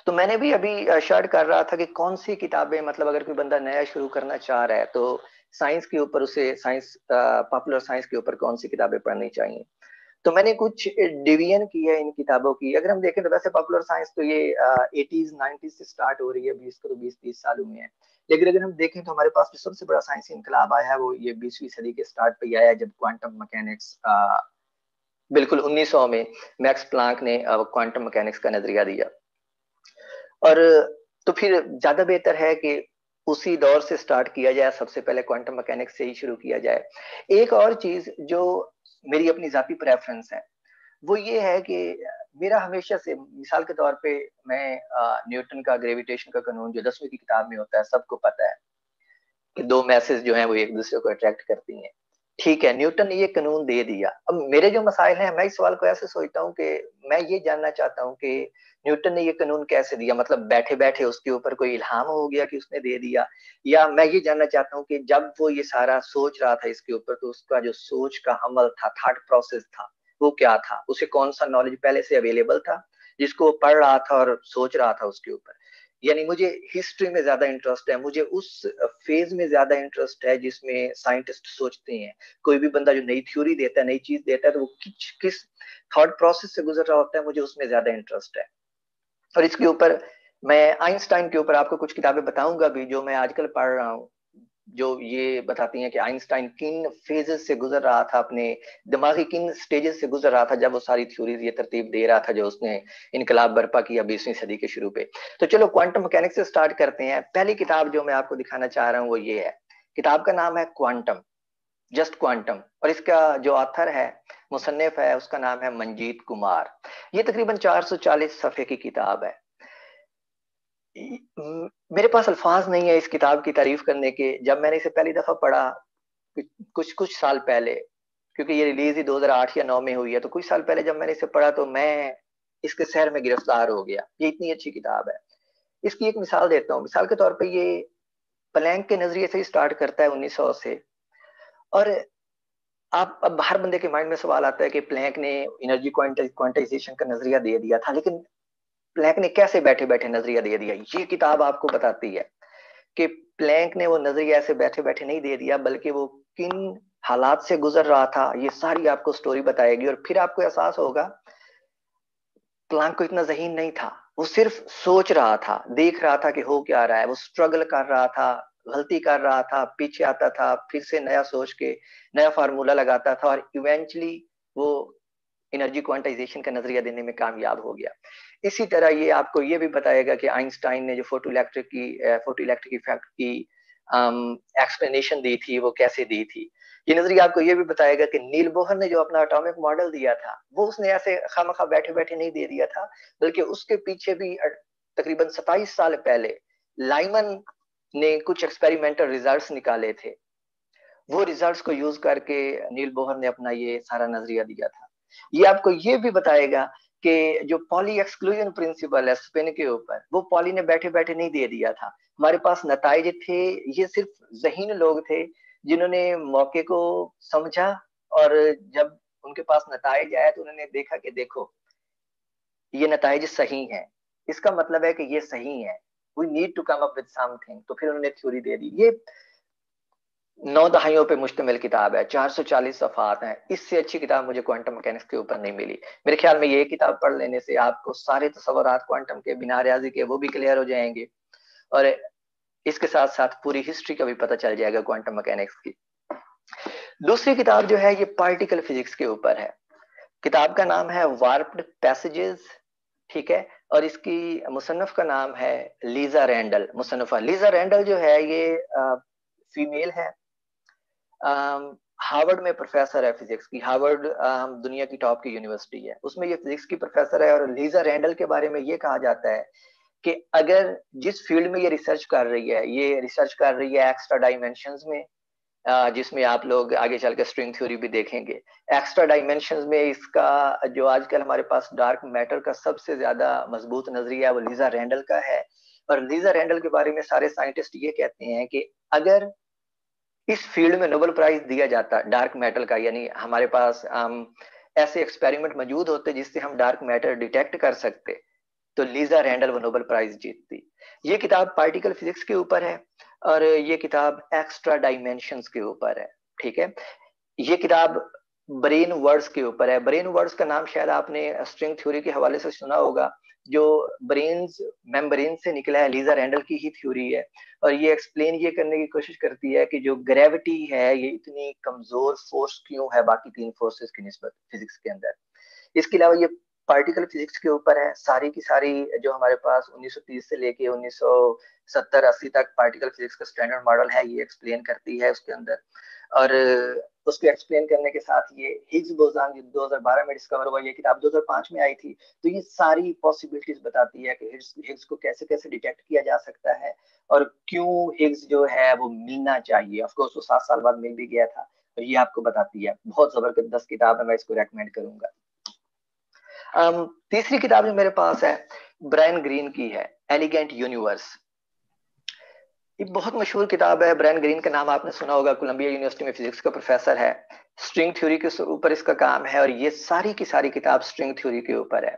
[SPEAKER 2] तो मैंने भी अभी शर्ट कर रहा था कि कौन सी किताबें, मतलब अगर कोई बंदा नया शुरू करना चाह रहा है तो साइंस के ऊपर उसे साइंस पॉपुलर साइंस के ऊपर कौन सी किताबें पढ़नी चाहिए। तो मैंने कुछ डिवीजन की है इन किताबों की। अगर हम देखें तो वैसे पॉपुलर साइंस तो ये 80s 90s से स्टार्ट हो रही है, 20 30 साल हुए हैं। लेकिन अगर हम देखें तो हमारे पास जो सबसे बड़ा साइंसी इनकलाब आया है वो ये 20वीं सदी के स्टार्ट पे आया है, जब क्वांटम मैकेनिक्स बिल्कुल 1900 में मैक्स प्लांक ने क्वांटम मैकेनिक्स का नजरिया दिया। और तो फिर ज्यादा बेहतर है कि उसी दौर से स्टार्ट किया जाए, सबसे पहले क्वांटम मैकेनिक्स से ही शुरू किया जाए। एक और चीज जो मेरी अपनी जाती प्रेफरेंस है वो ये है कि मेरा हमेशा से, मिसाल के तौर पे मैं न्यूटन का ग्रेविटेशन का कानून जो 10वीं की किताब में होता है सबको पता है कि दो मैसेज जो है वो एक दूसरे को अट्रैक्ट करती हैं, ठीक है, न्यूटन ने ये कानून दे दिया। अब मेरे जो मसाइल हैं, मैं इस सवाल को ऐसे सोचता हूँ कि मैं ये जानना चाहता हूँ कि न्यूटन ने ये कानून कैसे दिया, मतलब बैठे बैठे उसके ऊपर कोई इल्हाम हो गया कि उसने दे दिया, या मैं ये जानना चाहता हूँ कि जब वो ये सारा सोच रहा था इसके ऊपर, तो उसका जो सोच का अमल था, थॉट प्रोसेस था, वो क्या था, उसे कौन सा नॉलेज पहले से अवेलेबल था जिसको वो पढ़ रहा था और सोच रहा था उसके ऊपर। यानी मुझे हिस्ट्री में ज्यादा इंटरेस्ट है, मुझे उस फेज में ज्यादा इंटरेस्ट है जिसमें साइंटिस्ट सोचते हैं। कोई भी बंदा जो नई थ्योरी देता है, नई चीज देता है, तो वो किस थॉट प्रोसेस से गुजर रहा होता है, मुझे उसमें ज्यादा इंटरेस्ट है। और इसके ऊपर मैं आइंस्टाइन के ऊपर आपको कुछ किताबें बताऊंगा भी जो मैं आजकल पढ़ रहा हूँ, जो ये बताती हैं कि आइंस्टाइन किन फेजेस से गुजर रहा था, अपने दिमागी किन स्टेजेस से गुजर रहा था जब वो सारी थ्योरीज ये तरतीब दे रहा था जो उसने इनकलाब बर्पा किया 20वीं सदी के शुरू पे। तो चलो क्वांटम मैकेनिक्स से स्टार्ट करते हैं। पहली किताब जो मैं आपको दिखाना चाह रहा हूँ वो ये है, किताब का नाम है क्वांटम, जस्ट क्वांटम, और इसका जो ऑथर है, मुसन्निफ है, उसका नाम है मंजीत कुमार। ये तकरीबन 440 सफ़े की किताब है। मेरे पास अल्फाज नहीं है इस किताब की तारीफ करने के। जब मैंने इसे पहली दफा पढ़ा कुछ कुछ साल पहले, क्योंकि ये रिलीज ही 2008 या 9 में हुई है, तो कुछ साल पहले जब मैंने इसे पढ़ा तो मैं इसके शहर में गिरफ्तार हो गया। ये इतनी अच्छी किताब है। इसकी एक मिसाल देता हूँ। मिसाल के तौर पे ये प्लैंक के नजरिए से ही स्टार्ट करता है 1900 से। और आप अब हर बंदे के माइंड में सवाल आता है कि प्लैंक ने एनर्जी क्वांटाइजेशन का नजरिया दे दिया था, लेकिन प्लैंक ने कैसे बैठे बैठे नजरिया दे दिया? ये किताब आपको बताती है कि प्लैंक ने वो नजरिया ऐसे बैठे बैठे नहीं दे दिया, बल्कि वो किन हालात से गुजर रहा था, ये सारी आपको स्टोरी बताएगी। और फिर आपको एहसास होगा प्लैंक को इतना जहीन नहीं था, वो सिर्फ सोच रहा था, देख रहा था कि हो क्या रहा है, वो स्ट्रगल कर रहा था, गलती कर रहा था, पीछे आता था, फिर से नया सोच के नया फार्मूला लगाता था, और इवेंचुअली वो एनर्जी क्वांटाइजेशन का नजरिया देने में कामयाब हो गया। इसी तरह ये आपको ये भी बताएगा कि आइंस्टाइन ने जो फोटो इलेक्ट्रिक इफेक्ट की एक्सप्लेनेशन दी थी वो कैसे दी थी। ये नजरिया आपको ये भी बताएगा कि नील बोहर ने जो अपना एटॉमिक मॉडल दिया था, वो उसने ऐसे खामखा बैठे बैठे नहीं दे दिया था, बल्कि उसके पीछे भी तकरीबन 27 साल पहले लाइमन ने कुछ एक्सपेरिमेंटल रिजल्ट्स निकाले थे। वो रिजल्ट्स को यूज करके नील बोहर ने अपना ये सारा नजरिया दिया था। ये आपको ये भी बताएगा कि जो पॉली एक्सक्लूजन प्रिंसिपल है स्पिन के ऊपर, वो पॉली ने बैठे बैठे नहीं दे दिया था। हमारे पास नताइज थे, ये सिर्फ ज़हीन लोग थे जिन्होंने मौके को समझा, और जब उनके पास नताइज आया तो उन्होंने देखा कि देखो ये नताइज सही है, इसका मतलब है कि ये सही है, we need to come up with something, तो फिर उन्होंने थ्योरी दे दी। ये 9 दहाइयों पे मुश्तमिल किताब है, 440 सफ़ात हैं। इससे अच्छी किताब मुझे क्वांटम मैकेनिक्स के ऊपर नहीं मिली। मेरे ख्याल में ये किताब पढ़ लेने से आपको सारे तस्वुरात क्वांटम के, बिना रियाजी के, वो भी क्लियर हो जाएंगे, और इसके साथ साथ पूरी हिस्ट्री का भी पता चल जाएगा क्वांटम मैकेनिक्स की। दूसरी किताब जो है ये पार्टिकल फिजिक्स के ऊपर है। किताब का नाम है वार्प्ड पैसेजेस, ठीक है, और इसकी मुसन्नफ का नाम है लीजा रैंडल। मुसन्नफा लीजा रैंडल जो है ये फीमेल है, हार्वर्ड में प्रोफेसर है फिजिक्स की। हार्वर्ड दुनिया की टॉप की यूनिवर्सिटी है, उसमें ये फिजिक्स की प्रोफेसर है। और लीजा रैंडल के बारे में ये कहा जाता है कि अगर जिस फील्ड में ये रिसर्च कर रही है, ये रिसर्च कर रही है एक्स्ट्रा डायमेंशंस में, जिसमें आप लोग आगे चल के स्ट्रिंग थ्योरी भी देखेंगे। एक्स्ट्रा डायमेंशंस में इसका जो आजकल हमारे पास डार्क मैटर का सबसे ज्यादा मजबूत नजरिया है वो लीजा रैंडल का है। और लीजा रैंडल के बारे में सारे साइंटिस्ट ये कहते हैं कि अगर इस फील्ड में नोबेल प्राइज दिया जाता डार्क मैटर का, यानी हमारे पास ऐसे एक्सपेरिमेंट मौजूद होते जिससे हम डार्क मैटर डिटेक्ट कर सकते, तो लीजा रैंडल वो नोबेल प्राइज जीतती। ये किताब पार्टिकल फिजिक्स के ऊपर है, और ये किताब एक्स्ट्रा डायमेंशंस के ऊपर है, ठीक है। ये किताब ब्रेन वर्ड्स के ऊपर है। ब्रेन वर्ड्स का नाम शायद आपने स्ट्रिंग थ्योरी के हवाले से सुना होगा, जो ब्रेन्स मेम्ब्रेन से निकला है, लीजा रैंडल की ही थ्योरी है। और ये एक्सप्लेन ये करने की कोशिश करती है कि जो ग्रेविटी है ये इतनी कमजोर फोर्स क्यों है बाकी तीन फोर्सेस की निस्बत फिजिक्स के अंदर। इसके अलावा ये पार्टिकल फिजिक्स के ऊपर है। सारी की सारी जो हमारे पास 1930 से लेके 1970-80 तक पार्टिकल फिजिक्स का स्टैंडर्ड मॉडल है, ये एक्सप्लेन करती है उसके अंदर। और उसको एक्सप्लेन करने के साथ ये हिग्स बोसॉन 2012 में डिस्कवर हुआ, ये किताब 2005 में आई थी, तो ये सारी पॉसिबिलिटीज बताती है कि हिग्स को कैसे कैसे डिटेक्ट किया जा सकता है, और क्यों हिग्स जो है वो मिलना चाहिए। ऑफ कोर्स वो 7 साल बाद मिल भी गया था, ये आपको बताती है। बहुत जबरदस्त किताब है, मैं इसको रेकमेंड करूंगा। तीसरी किताब जो मेरे पास है ब्रायन ग्रीन की है, एलिगेंट यूनिवर्स। ये बहुत मशहूर किताब है। ब्रायन ग्रीन का नाम आपने सुना होगा, कोलंबिया यूनिवर्सिटी में फिजिक्स का प्रोफेसर है। स्ट्रिंग थ्योरी के ऊपर इसका काम है, और ये सारी की सारी किताब स्ट्रिंग थ्योरी के ऊपर है।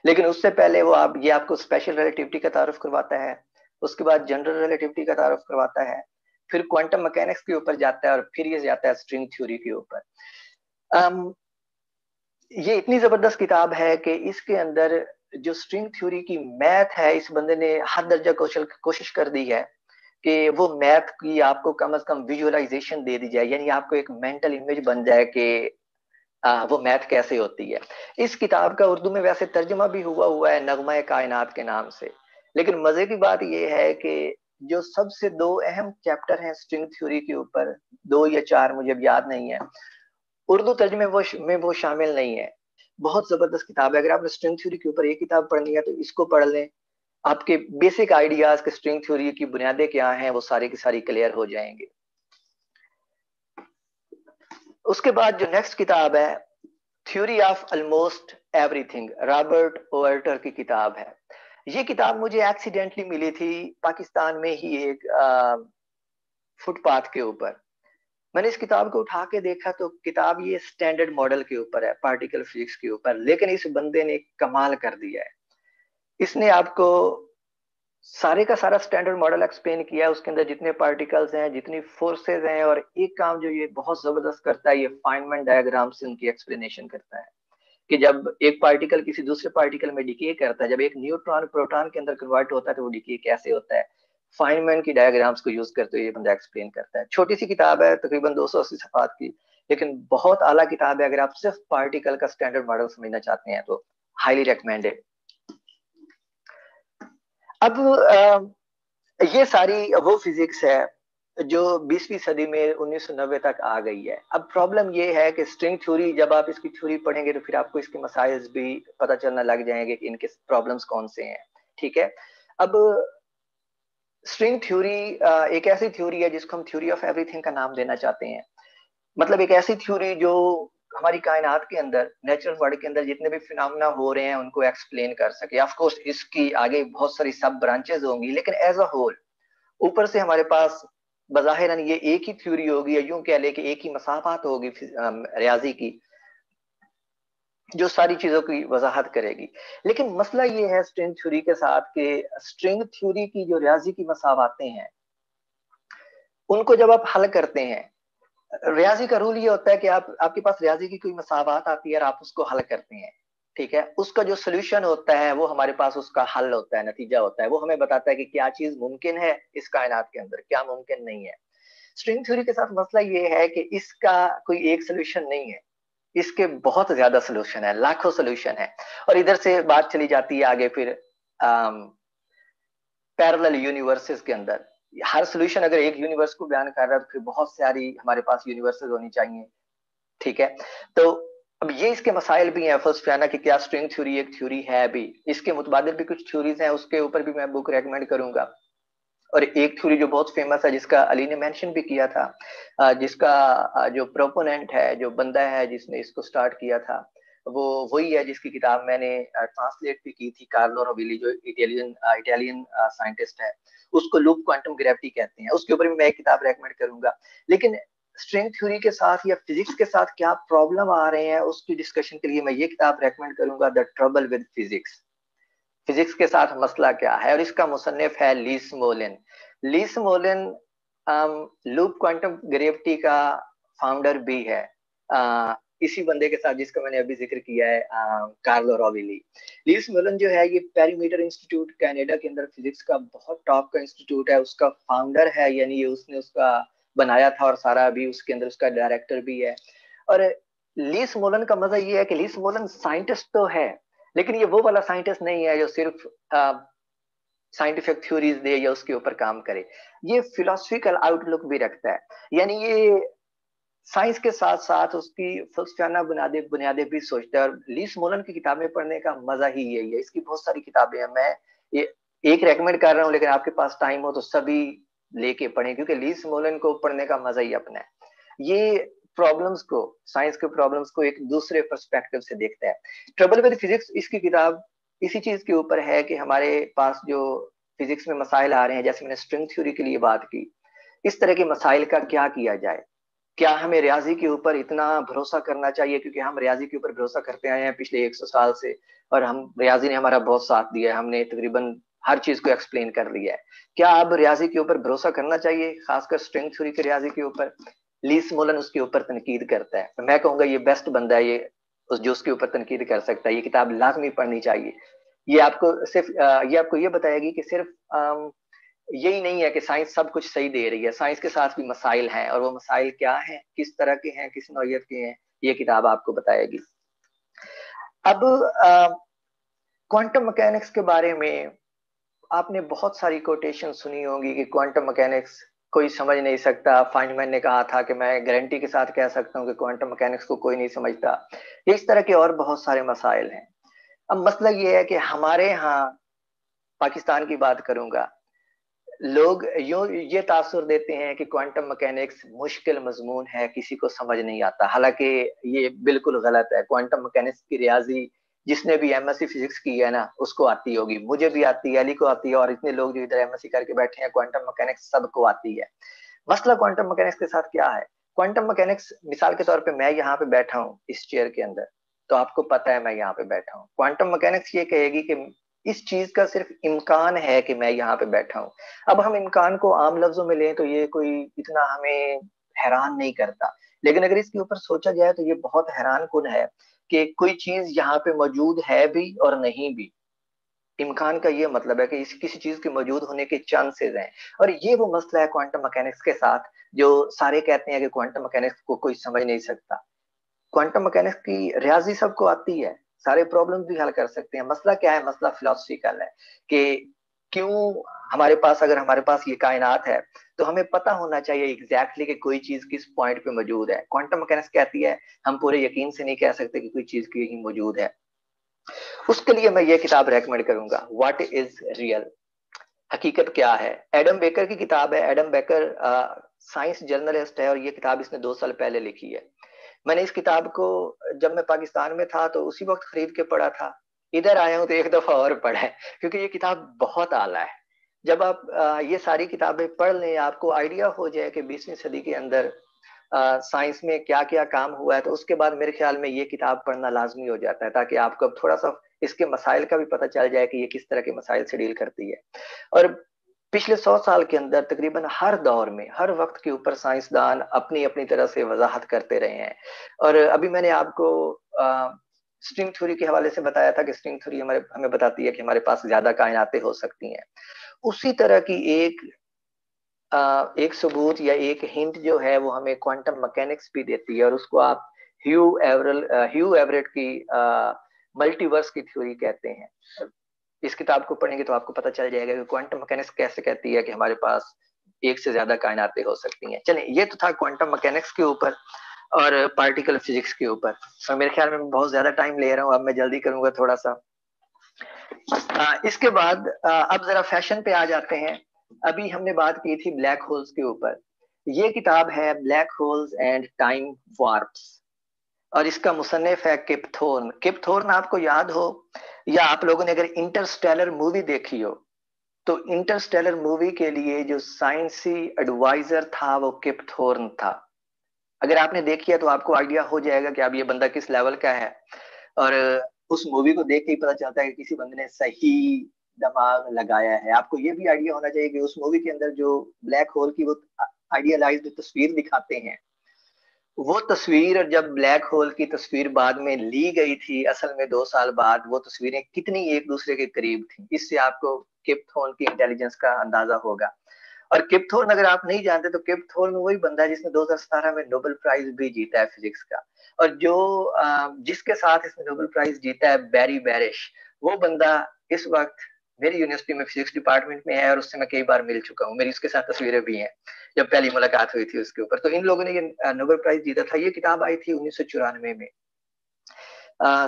[SPEAKER 2] लेकिन उससे पहले वो ये आपको स्पेशल रिलेटिविटी का तारुफ करवाता है, उसके बाद जनरल रिलेटिविटी का तारुफ करवाता है, फिर क्वांटम मैकेनिक्स के ऊपर जाता है, और फिर ये जाता है स्ट्रिंग थ्योरी के ऊपर। ये इतनी जबरदस्त किताब है कि इसके अंदर जो स्ट्रिंग थ्योरी की मैथ है, इस बंदे ने हर दर्जा कोशिश कर दी है कि वो मैथ की आपको कम से कम विजुअलाइजेशन दे दी जाए, यानी आपको एक मेंटल इमेज बन जाए कि वो मैथ कैसे होती है। इस किताब का उर्दू में वैसे तर्जुमा भी हुआ है नगमा कायनात के नाम से। लेकिन मजे की बात यह है कि जो सबसे दो अहम चैप्टर हैं स्ट्रिंग थ्योरी के ऊपर, 2 या 4 मुझे अब याद नहीं है, उर्दू तर्जुमे में वो शामिल नहीं है। बहुत जबरदस्त किताब है। अगर आपने स्ट्रिंग थ्योरी के ऊपर एक किताब पढ़नी है तो इसको पढ़ लें, आपके बेसिक आइडियाज के स्ट्रिंग थ्योरी की बुनियादें क्या हैं वो सारी की सारी क्लियर हो जाएंगे। उसके बाद जो नेक्स्ट किताब है theory of almost everything, Robert altar की किताब है। ये किताब मुझे एक्सीडेंटली मिली थी पाकिस्तान में ही एक फुटपाथ के ऊपर। मैंने इस किताब को उठा के देखा तो किताब ये स्टैंडर्ड मॉडल के ऊपर है, पार्टिकल फिजिक्स के ऊपर, लेकिन इस बंदे ने कमाल कर दिया है। इसने आपको सारे का सारा स्टैंडर्ड मॉडल एक्सप्लेन किया है, उसके अंदर जितने पार्टिकल्स हैं, जितनी फोर्सेज हैं, और एक काम जो ये बहुत जबरदस्त करता है, ये फाइनमैन डायग्राम से उनकी एक्सप्लेनेशन करता है कि जब एक पार्टिकल किसी दूसरे पार्टिकल में डिके करता है, जब एक न्यूट्रॉन प्रोटॉन के अंदर कन्वर्ट होता है तो वो डिके कैसे होता है, फाइनमैन की डायग्राम्स को यूज करते हुए ये बंदा एक्सप्लेन करता है। छोटी सी किताब है, तकरीबन 280 सफात की, लेकिन बहुत आला किताब है। अगर आप सिर्फ पार्टिकल का स्टैंडर्ड मॉडल समझना चाहते हैं तो हाईली रिकमेंडेड। अब ये सारी वो फिजिक्स है जो 20वीं सदी में 1990 तक आ गई है। अब प्रॉब्लम ये है कि स्ट्रिंग थ्योरी, जब आप इसकी थ्योरी पढ़ेंगे तो फिर आपको इसके मसाइल्स भी पता चलना लग जाएंगे कि इनके प्रॉब्लम्स कौन से हैं। ठीक है, अब स्ट्रिंग थ्योरी एक ऐसी थ्योरी है जिसको हम थ्योरी ऑफ एवरीथिंग का नाम देना चाहते हैं। मतलब एक ऐसी थ्योरी जो हमारी कायनात के अंदर, नेचुरल वर्ल्ड के अंदर जितने भी फिनोमेना हो रहे हैं उनको एक्सप्लेन कर सके। ऑफ कोर्स इसकी आगे बहुत सारी सब ब्रांचेस होंगी, लेकिन एज अ होल ऊपर से हमारे पास बज़ाहिरन ये एक ही थ्योरी होगी, या यूं कह ले कि एक ही मसाफात होगी रियाजी की, जो सारी चीजों की वजाहत करेगी। लेकिन मसला ये है स्ट्रिंग थ्योरी के साथ कि स्ट्रिंग थ्योरी की जो रियाजी की मसावातें हैं उनको जब आप हल करते हैं, रियाजी का रूल ये होता है कि आपके पास रियाजी की कोई मसावात आती है और आप उसको हल करते हैं। ठीक है, उसका जो सोल्यूशन होता है वो हमारे पास उसका हल होता है, नतीजा होता है, वो हमें बताता है कि क्या चीज मुमकिन है इस कायनात के अंदर, क्या मुमकिन नहीं है। स्ट्रिंग थ्योरी के साथ मसला ये है कि इसका कोई एक सोल्यूशन नहीं है, इसके बहुत ज्यादा सोल्यूशन है, लाखों सोल्यूशन है। और इधर से बात चली जाती है आगे फिर पैरेलल यूनिवर्सेस के अंदर। हर सोल्यूशन अगर एक यूनिवर्स को बयान कर रहा है तो फिर बहुत सारी हमारे पास यूनिवर्सेस होनी चाहिए। ठीक है, तो अब ये इसके मसाइल भी हैं फलसफियाना कि क्या स्ट्रिंग थ्योरी एक थ्योरी है भी, इसके मुतबादिल भी कुछ थ्योरीज हैं, उसके ऊपर भी मैं बुक रेकमेंड करूंगा। और एक थ्योरी जो बहुत फेमस है जिसका अली ने मेंशन भी किया था, जिसका जो प्रोपोनेंट है, जो बंदा है जिसने इसको स्टार्ट किया था, वो वही है जिसकी किताब मैंने ट्रांसलेट भी की थी, कार्लो रोविली, जो इटालियन साइंटिस्ट है। उसको लूप क्वांटम ग्रेविटी कहते हैं, उसके ऊपर भी मैं एक किताब रेकमेंड करूंगा। लेकिन स्ट्रिंग थ्योरी के साथ या फिजिक्स के साथ क्या प्रॉब्लम आ रहे हैं उसकी डिस्कशन के लिए मैं ये किताब रेकमेंड करूंगा, the trouble with physics. Physics के साथ मसला क्या है, और इसका मुसन्निफ है Lee Smolin. Lee Smolin loop quantum gravity का फाउंडर भी है, इसी बंदे के साथ जिसका मैंने अभी जिक्र किया है, कार्लो रोविली। लीस मोलिन जो है ये पेरीमीटर इंस्टीट्यूट कनाडा के अंदर फिजिक्स का बहुत टॉप का इंस्टीट्यूट है, उसका फाउंडर है, यानी ये उसने उसका बनाया था और सारा अभी उसके अंदर उसका डायरेक्टर भी है। और लीस मोलन का मजा ये है कि लीस मोलन साइंटिस्ट तो है, लेकिन ये वो वाला साइंटिस्ट नहीं है जो सिर्फ साइंटिफिक थ्योरीज दे या उसके ऊपर काम करे। ये फिलोसफिकल आउटलुक भी रखता है, यानी ये साइंस के साथ साथ उसकी फलसफियाना बुनियादें भी सोचता है। और लीस मोलन की किताबें पढ़ने का मजा ही यही है। इसकी बहुत सारी किताबें हैं, मैं ये एक रेकमेंड कर रहा हूँ, लेकिन आपके पास टाइम हो तो सभी लेके पढ़ें, क्योंकि लीस मोलन को पढ़ने का मजा ही अपना है। ये प्रॉब्लम्स को, साइंस के प्रॉब्लम्स को एक दूसरे पर्सपेक्टिव से देखता है। ट्रबल विद फिजिक्स इसकी किताब इसी चीज के ऊपर है कि हमारे पास जो फिजिक्स में मसाइल आ रहे हैं, जैसे मैंने स्ट्रिंग थ्योरी के लिए बात की, इस तरह के मसाइल का क्या किया जाए। क्या हमें रियाजी के ऊपर इतना भरोसा करना चाहिए, क्योंकि हम रियाजी के ऊपर भरोसा करते आए हैं पिछले 100 साल से, और हम रियाजी ने हमारा बहुत साथ दिया है, हमने तकरीबन हर चीज को एक्सप्लेन कर लिया है। क्या अब रियाजी के ऊपर भरोसा करना चाहिए, खासकर स्ट्रिंग थ्योरी के रियाजी के ऊपर? लीस मोलन उसके ऊपर तनकीद करता है, तो मैं कहूंगा ये बेस्ट बंदा है, ये जो उसके ऊपर तनकीद कर सकता है। ये किताब लाजमी पढ़नी चाहिए। ये आपको सिर्फ ये आपको ये बताएगी कि सिर्फ यही नहीं है कि साइंस सब कुछ सही दे रही है, साइंस के साथ भी मसाइल हैं, और वो मसाइल क्या हैं, किस तरह के हैं, किस नौयत के हैं, ये किताब आपको बताएगी। अब क्वांटम मैकेनिक्स के बारे में आपने बहुत सारी कोटेशन सुनी होगी कि क्वांटम मैकेनिक्स कोई समझ नहीं सकता। फाइनमैन ने कहा था कि मैं गारंटी के साथ कह सकता हूँ कि क्वांटम मैकेनिक्स को कोई नहीं समझता। इस तरह के और बहुत सारे मसाइल हैं। अब मसला ये है कि हमारे यहाँ, पाकिस्तान की बात करूंगा, लोग यूं ये तासुर देते हैं कि क्वांटम मैकेनिक्स मुश्किल मजमून है, किसी को समझ नहीं आता। हालांकि ये बिल्कुल गलत है। क्वांटम मैकेनिक्स की रियाजी जिसने भी एमएससी फिजिक्स की है ना, उसको आती होगी, मुझे भी आती है, अली को आती है, और इतने लोग जो इधर एमएससी करके बैठे हैं, क्वांटम मैकेनिक्स सबको आती है। मसला क्वांटम मैकेनिक्स के साथ क्या है? क्वांटम मैकेनिक्स, मिसाल के तौर पे मैं यहाँ पे बैठा हूँ इस चेयर के अंदर, तो आपको पता है मैं यहाँ पे बैठा हूँ। क्वांटम मैकेनिक्स ये कहेगी कि इस चीज का सिर्फ इम्कान है कि मैं यहाँ पे बैठा हूँ। अब हम इम्कान को आम लफ्जों में लें तो ये कोई इतना हमें हैरान नहीं करता, लेकिन अगर इसके ऊपर सोचा जाए तो ये बहुत हैरान कुन है कि कोई चीज यहाँ पे मौजूद है भी और नहीं भी। इम्कान का ये मतलब है कि इस किसी चीज के मौजूद होने के चांसेस हैं। और ये वो मसला है क्वांटम मैकेनिक्स के साथ, जो सारे कहते हैं कि क्वांटम मैकेनिक्स को कोई समझ नहीं सकता। क्वांटम मैकेनिक्स की रियाजी सबको आती है, सारे प्रॉब्लम भी हल कर सकते हैं। मसला क्या है? मसला फिलोसफिकल है कि क्यों हमारे पास, अगर हमारे पास ये कायनात है तो हमें पता होना चाहिए एग्जैक्टली कि कोई चीज किस पॉइंट पे मौजूद है। क्वांटम मैकेनिक्स कहती है हम पूरे यकीन से नहीं कह सकते कि कोई चीज कहीं मौजूद है। उसके लिए मैं ये किताब रेकमेंड करूंगा, व्हाट इज रियल, हकीकत क्या है। एडम बेकर की किताब है। एडम बेकर साइंस जर्नलिस्ट है, और ये किताब इसने 2 साल पहले लिखी है। मैंने इस किताब को जब मैं पाकिस्तान में था तो उसी वक्त खरीद के पढ़ा था। इधर आया हूं तो एक दफा और पढ़ा है, क्योंकि ये किताब बहुत आला है। जब आप ये सारी किताबें पढ़ लें, आपको आइडिया हो जाए कि 20वीं सदी के अंदर साइंस में क्या क्या काम हुआ है, तो उसके बाद मेरे ख्याल में ये किताब पढ़ना लाजमी हो जाता है, ताकि आपको अब थोड़ा सा इसके मसाइल का भी पता चल जाए कि ये किस तरह के मसाइल से डील करती है। और पिछले 100 साल के अंदर तकरीबन हर दौर में, हर वक्त के ऊपर साइंसदान अपनी अपनी तरह से वजाहत करते रहे हैं। और अभी मैंने आपको स्ट्रिंग थ्योरी के हवाले से बताया था कि स्ट्रिंग थ्योरी हमें बताती है कि हमारे पास ज्यादा कायनातें हो सकती हैं। उसी तरह की एक सबूत या एक हिंट जो है वो हमें क्वांटम मैकेनिक्स भी देती है, और उसको आप ह्यू एवरेट की मल्टीवर्स की थ्योरी कहते हैं। इस किताब को पढ़ेंगे तो आपको पता चल जाएगा कि क्वांटम मैकेनिक्स कैसे कहती है कि हमारे पास एक से ज्यादा कायनातें हो सकती हैं। चलिए, ये तो था क्वांटम मैकेनिक्स के ऊपर और पार्टिकल फिजिक्स के ऊपर। और मेरे ख्याल में मैं बहुत ज्यादा टाइम ले रहा हूँ, अब मैं जल्दी करूंगा थोड़ा सा। इसके बाद अब जरा फैशन पे आ जाते हैं। अभी हमने बात की थी ब्लैक होल्स के ऊपर। ये किताब है ब्लैक होल्स एंड टाइम वार्प्स, और इसका मुसन्निफ है किप थॉर्न। किप थॉर्न आपको याद हो, या आप लोगों ने अगर इंटरस्टेलर मूवी देखी हो, तो इंटरस्टेलर मूवी के लिए जो साइंसी एडवाइजर था वो किप थॉर्न था। अगर आपने देखी है तो आपको आइडिया हो जाएगा कि अब ये बंदा किस लेवल का है। और उस मूवी को देख के ही पता चलता है कि किसी बंदे ने सही दिमाग लगाया है। आपको ये भी आइडिया होना चाहिए कि उस मूवी के अंदर जो ब्लैक होल की वो आइडियलाइज्ड तस्वीर दिखाते हैं, वो तस्वीर, जब ब्लैक होल की तस्वीर बाद में ली गई थी, असल में 2 साल बाद, वो तस्वीरें कितनी एक दूसरे के करीब थी। इससे आपको किप थॉर्न की इंटेलिजेंस का अंदाजा होगा। और किप थॉर्न अगर आप नहीं जानते तो किप थॉर्न वही बंदा है जिसने 2017 में नोबेल प्राइज भी जीता है फिजिक्स का। और जो जिसके साथ इसने नोबेल प्राइज जीता है, बैरी बैरिश, वो बंदा इस वक्त मेरी यूनिवर्सिटी में फिजिक्स डिपार्टमेंट में है, और उससे मैं कई बार मिल चुका हूँ, मेरी उसके साथ तस्वीरें भी हैं जब पहली मुलाकात हुई थी उसके ऊपर। तो इन लोगों ने ये नोबेल प्राइज जीता था। ये किताब आई थी 1994 में,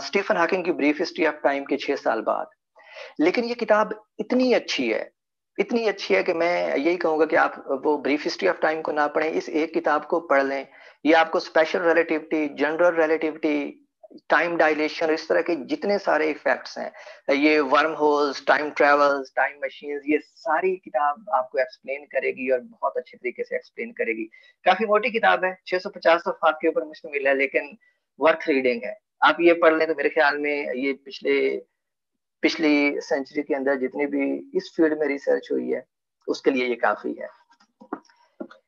[SPEAKER 2] स्टीफन हॉकिंग की ब्रीफ हिस्ट्री ऑफ टाइम के 6 साल बाद। लेकिन ये किताब इतनी अच्छी है इतनी अच्छी है कि मैं यही कहूंगा कि आप वो ब्रीफ हिस्ट्री ऑफ टाइम को ना पढ़ें, इस एक किताब को पढ़ लें। ये आपको special relativity, general relativity, time dilation, इस तरह के जितने सारे इफेक्ट्स हैं, ये worm holes, time travels, time machines, ये सारी किताब आपको एक्सप्लेन करेगी और बहुत अच्छे तरीके से एक्सप्लेन करेगी। काफी मोटी किताब है, 650 सफ़ात के ऊपर मुश्तमिल है, लेकिन वर्थ रीडिंग है। आप ये पढ़ लें तो मेरे ख्याल में ये पिछली सेंचुरी के अंदर जितनी भी इस फील्ड में रिसर्च हुई है उसके लिए ये काफी है।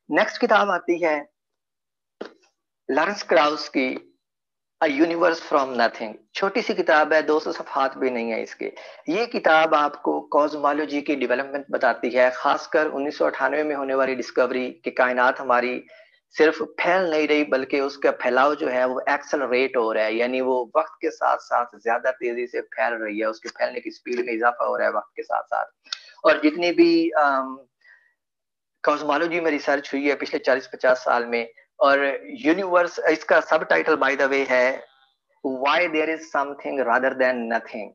[SPEAKER 2] नेक्स्ट किताब आती है लॉरेंस क्राउस की अ यूनिवर्स फ्रॉम नथिंग। छोटी सी किताब है, 200 सफ़ात भी नहीं है इसके। ये किताब आपको कॉस्मोलॉजी की डेवलपमेंट बताती है, खासकर 1998 में होने वाली डिस्कवरी कि कायनात हमारी सिर्फ फैल नहीं रही बल्कि उसका फैलाव जो है वो एक्सेलरेट हो रहा है, यानी वो वक्त के साथ साथ ज्यादा तेजी से फैल रही है, उसके फैलने की स्पीड में इजाफा हो रहा है वक्त के साथ साथ। और जितनी भी कॉस्मोलॉजी में रिसर्च हुई है पिछले 40-50 साल में, और यूनिवर्स, इसका सब टाइटल बाय द वे है why there is something rather than nothing,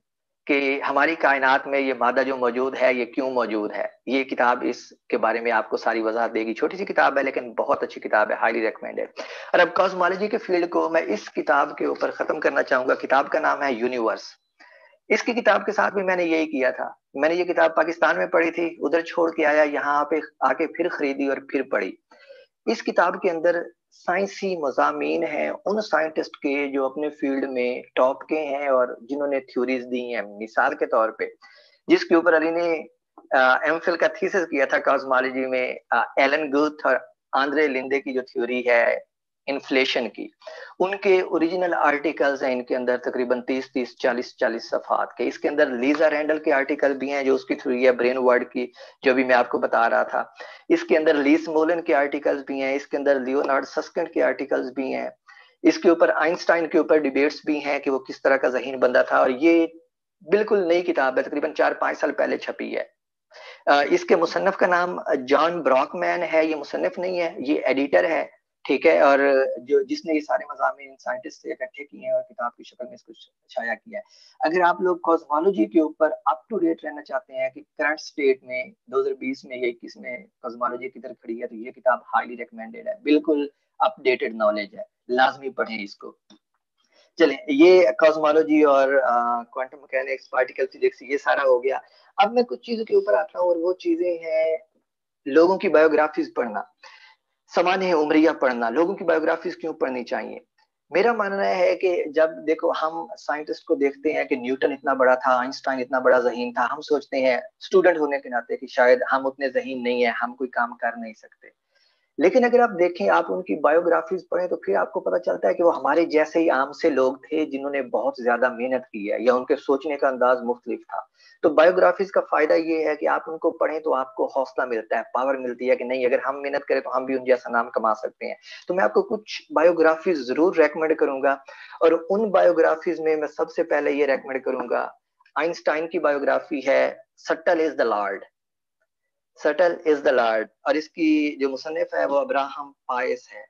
[SPEAKER 2] कि हमारी कायनात में ये मादा जो मौजूद है ये क्यों मौजूद है। ये किताब इसके बारे में आपको सारी वजाहत देगी। छोटी सी किताब है लेकिन बहुत अच्छी किताब है, हाईली रिकमेंडेड। और अब कॉस्मोलॉजी के फील्ड को मैं इस किताब के ऊपर खत्म करना चाहूंगा। किताब का नाम है यूनिवर्स। इसकी किताब के साथ भी मैंने यही किया था। मैंने ये किताब पाकिस्तान में पढ़ी थी, उधर छोड़ के आया, यहाँ पे आके फिर खरीदी और फिर पढ़ी। इस किताब के अंदर साइंसी मज़ामीन हैं उन साइंटिस्ट के जो अपने फील्ड में टॉप के हैं और जिन्होंने थ्योरीज दी हैं। मिसाल के तौर पे जिसके ऊपर अली ने एमफिल का थीसिस किया था कॉस्मोलॉजी में, एलन गुथ और आंद्रे लिंडे की जो थ्योरी है इन्फ्लेशन की, उनके ओरिजिनल आर्टिकल्स हैं इनके अंदर, तकरीबन 30-30, 40-40 सफ़ात के। इसके अंदर लीजा रैंडल के आर्टिकल भी हैं जो उसकी थ्योरी है ब्रेन वर्ड की, जो भी मैं आपको बता रहा था। इसके अंदर लीस मोलन के आर्टिकल्स भी हैं, इसके अंदर लियोनार्ड सस्किंड के आर्टिकल्स भी हैं, इसके ऊपर आइंस्टाइन के ऊपर डिबेट्स भी हैं कि वो किस तरह का ज़हीन बंदा था। और ये बिल्कुल नई किताब है, तकरीबन 4-5 साल पहले छपी है। इसके मुसन्निफ का नाम जॉन ब्रॉकमैन है। ये मुसन्निफ नहीं है, ये एडिटर है, ठीक है। और जो जिसने ये सारे मज़ामीन साइंटिस्ट से इकट्ठे किए हैं और किताब की शक्ल में इसको छाया किया है। अगर आप लोग कॉस्मोलॉजी के ऊपर अप टू डेट रहना चाहते हैं कि करंट स्टेट में 2020 में या 21 में कॉस्मोलॉजी किधर खड़ी है, तो ये किताब हाईली रिकमेंडेड है, बिल्कुल अपडेटेड नॉलेज है, लाजमी पढ़ें इसको। चले, ये कॉस्मोलॉजी और क्वांटम मैकेनिक्स, पार्टिकल फिजिक्स, ये सारा हो गया। अब मैं कुछ चीजों के ऊपर आता हूँ और वो चीजें हैं लोगों की बायोग्राफीज पढ़ना, सामान्य उम्रिया पढ़ना। लोगों की बायोग्राफीज क्यों पढ़नी चाहिए? मेरा मानना है कि जब देखो हम साइंटिस्ट को देखते हैं कि न्यूटन इतना बड़ा था, आइंस्टाइन इतना बड़ा ज़हीन था, हम सोचते हैं स्टूडेंट होने के नाते कि शायद हम उतने ज़हीन नहीं है, हम कोई काम कर नहीं सकते। लेकिन अगर आप देखें, आप उनकी बायोग्राफीज पढ़ें तो फिर आपको पता चलता है कि वो हमारे जैसे ही आम से लोग थे जिन्होंने बहुत ज्यादा मेहनत की है, या उनके सोचने का अंदाज मुख्तलिफ था। तो बायोग्राफीज का फायदा ये है कि आप उनको पढ़ें तो आपको हौसला मिलता है, पावर मिलती है कि नहीं, अगर हम मेहनत करें तो हम भी उन जैसा नाम कमा सकते हैं। तो मैं आपको कुछ बायोग्राफीज जरूर रेकमेंड करूंगा, और उन बायोग्राफीज में मैं सबसे पहले ये रेकमेंड करूंगा, आइंस्टाइन की बायोग्राफी है subtle is the Lord. Subtle is the Lord, और इसकी जो मुसन्निफ है वो अब्राहम पायस है।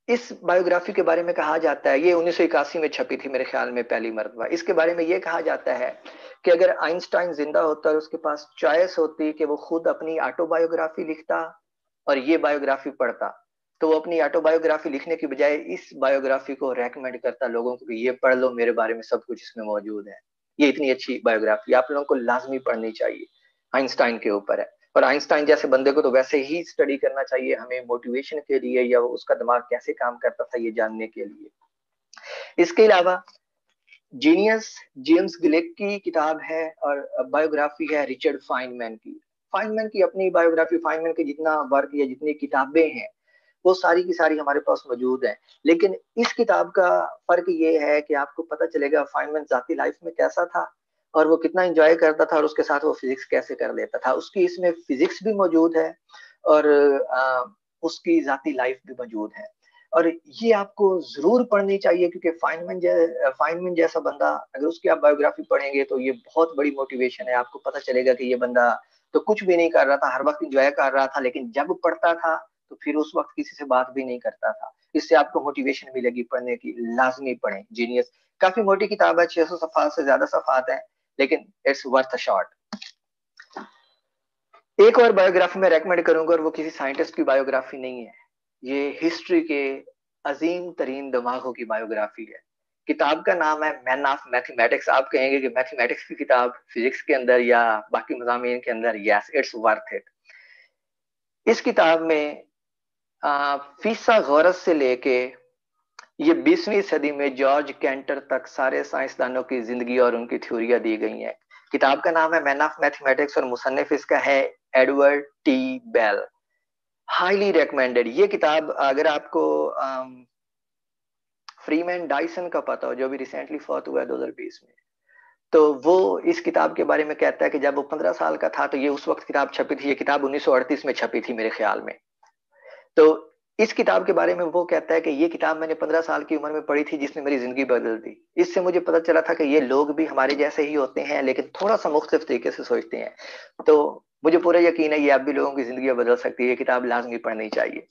[SPEAKER 2] इस बायोग्राफी के बारे में कहा जाता है, ये 1981 में छपी थी मेरे ख्याल में पहली मरतबा। इसके बारे में ये कहा जाता है कि अगर आइंस्टाइन जिंदा होता और उसके पास चॉइस होती कि वो खुद अपनी ऑटोबायोग्राफी लिखता और ये बायोग्राफी पढ़ता, तो वो अपनी ऑटोबायोग्राफी लिखने की बजाय इस बायोग्राफी को रेकमेंड करता लोगों को कि ये पढ़ लो, मेरे बारे में सब कुछ इसमें मौजूद है। ये इतनी अच्छी बायोग्राफी आप लोगों को लाजमी पढ़नी चाहिए, आइंस्टाइन के ऊपर है। और आइंस्टाइन जैसे बंदे को तो वैसे ही स्टडी करना चाहिए हमें, मोटिवेशन के लिए, या उसका दिमाग कैसे काम करता था ये जानने के लिए। इसके अलावा जीनियस जेम्स ग्लेक की किताब है, और बायोग्राफी है रिचर्ड फाइनमैन की। फाइनमैन की अपनी बायोग्राफी, फाइनमैन की जितना वर्क या जितनी किताबें हैं वो सारी की सारी हमारे पास मौजूद है। लेकिन इस किताब का फर्क ये है कि आपको पता चलेगा फाइनमैन जाती लाइफ में कैसा था और वो कितना एंजॉय करता था, और उसके साथ वो फिजिक्स कैसे कर लेता था। उसकी इसमें फिजिक्स भी मौजूद है और उसकी जाती लाइफ भी मौजूद है। और ये आपको जरूर पढ़नी चाहिए, क्योंकि फाइनमैन जैसा बंदा, अगर उसकी आप बायोग्राफी पढ़ेंगे तो ये बहुत बड़ी मोटिवेशन है। आपको पता चलेगा कि ये बंदा तो कुछ भी नहीं कर रहा था, हर वक्त इंजॉय कर रहा था, लेकिन जब पढ़ता था तो फिर उस वक्त किसी से बात भी नहीं करता था। इससे आपको मोटिवेशन मिलेगी पढ़ने की, लाजमी पढ़ें जीनियस। काफी मोटी किताब है, 600 सफ़ात से ज्यादा सफ़ात है, लेकिन इट्स वर्थ अ शॉट। एक और बायोग्राफी मैं रेकमेंड करूंगा, और वो किसी साइंटिस्ट की बायोग्राफी नहीं है, ये हिस्ट्री के अजीम तरीन दिमागों की बायोग्राफी है। किताब का नाम है मैन ऑफ मैथमेटिक्स। आप कहेंगे कि मैथमेटिक्स की किताब फिजिक्स के अंदर या बाकी मज़ामीन के अंदर, यस इट्स वर्थ इट। इस किताब में फिसागोरस से लेके ये 20वीं सदी में जॉर्ज कैंटर तक सारे साइंसदानों की जिंदगी और उनकी थ्योरियां दी गई हैं। किताब का नाम है मैन ऑफ मैथमेटिक्स और मुसन्निफ इसका है Edward T Bell. Highly recommended ये किताब। अगर आपको फ्रीमैन डाइसन का पता हो, जो भी रिसेंटली फौत हुआ है 2020 में, तो वो इस किताब के बारे में कहता है कि जब वो 15 साल का था तो ये उस वक्त किताब छपी थी। ये किताब 1938 में छपी थी मेरे ख्याल में। तो इस किताब के बारे में वो कहता है कि ये किताब मैंने 15 साल की उम्र में पढ़ी थी, जिसने मेरी जिंदगी बदल दी। इससे मुझे पता चला था कि ये लोग भी हमारे जैसे ही होते हैं, लेकिन थोड़ा सा मुख्तलिफ तरीके से सोचते हैं। तो मुझे पूरा यकीन है ये आप भी लोगों की जिंदगी बदल सकती है। ये किताब लाजमी पढ़नी चाहिए।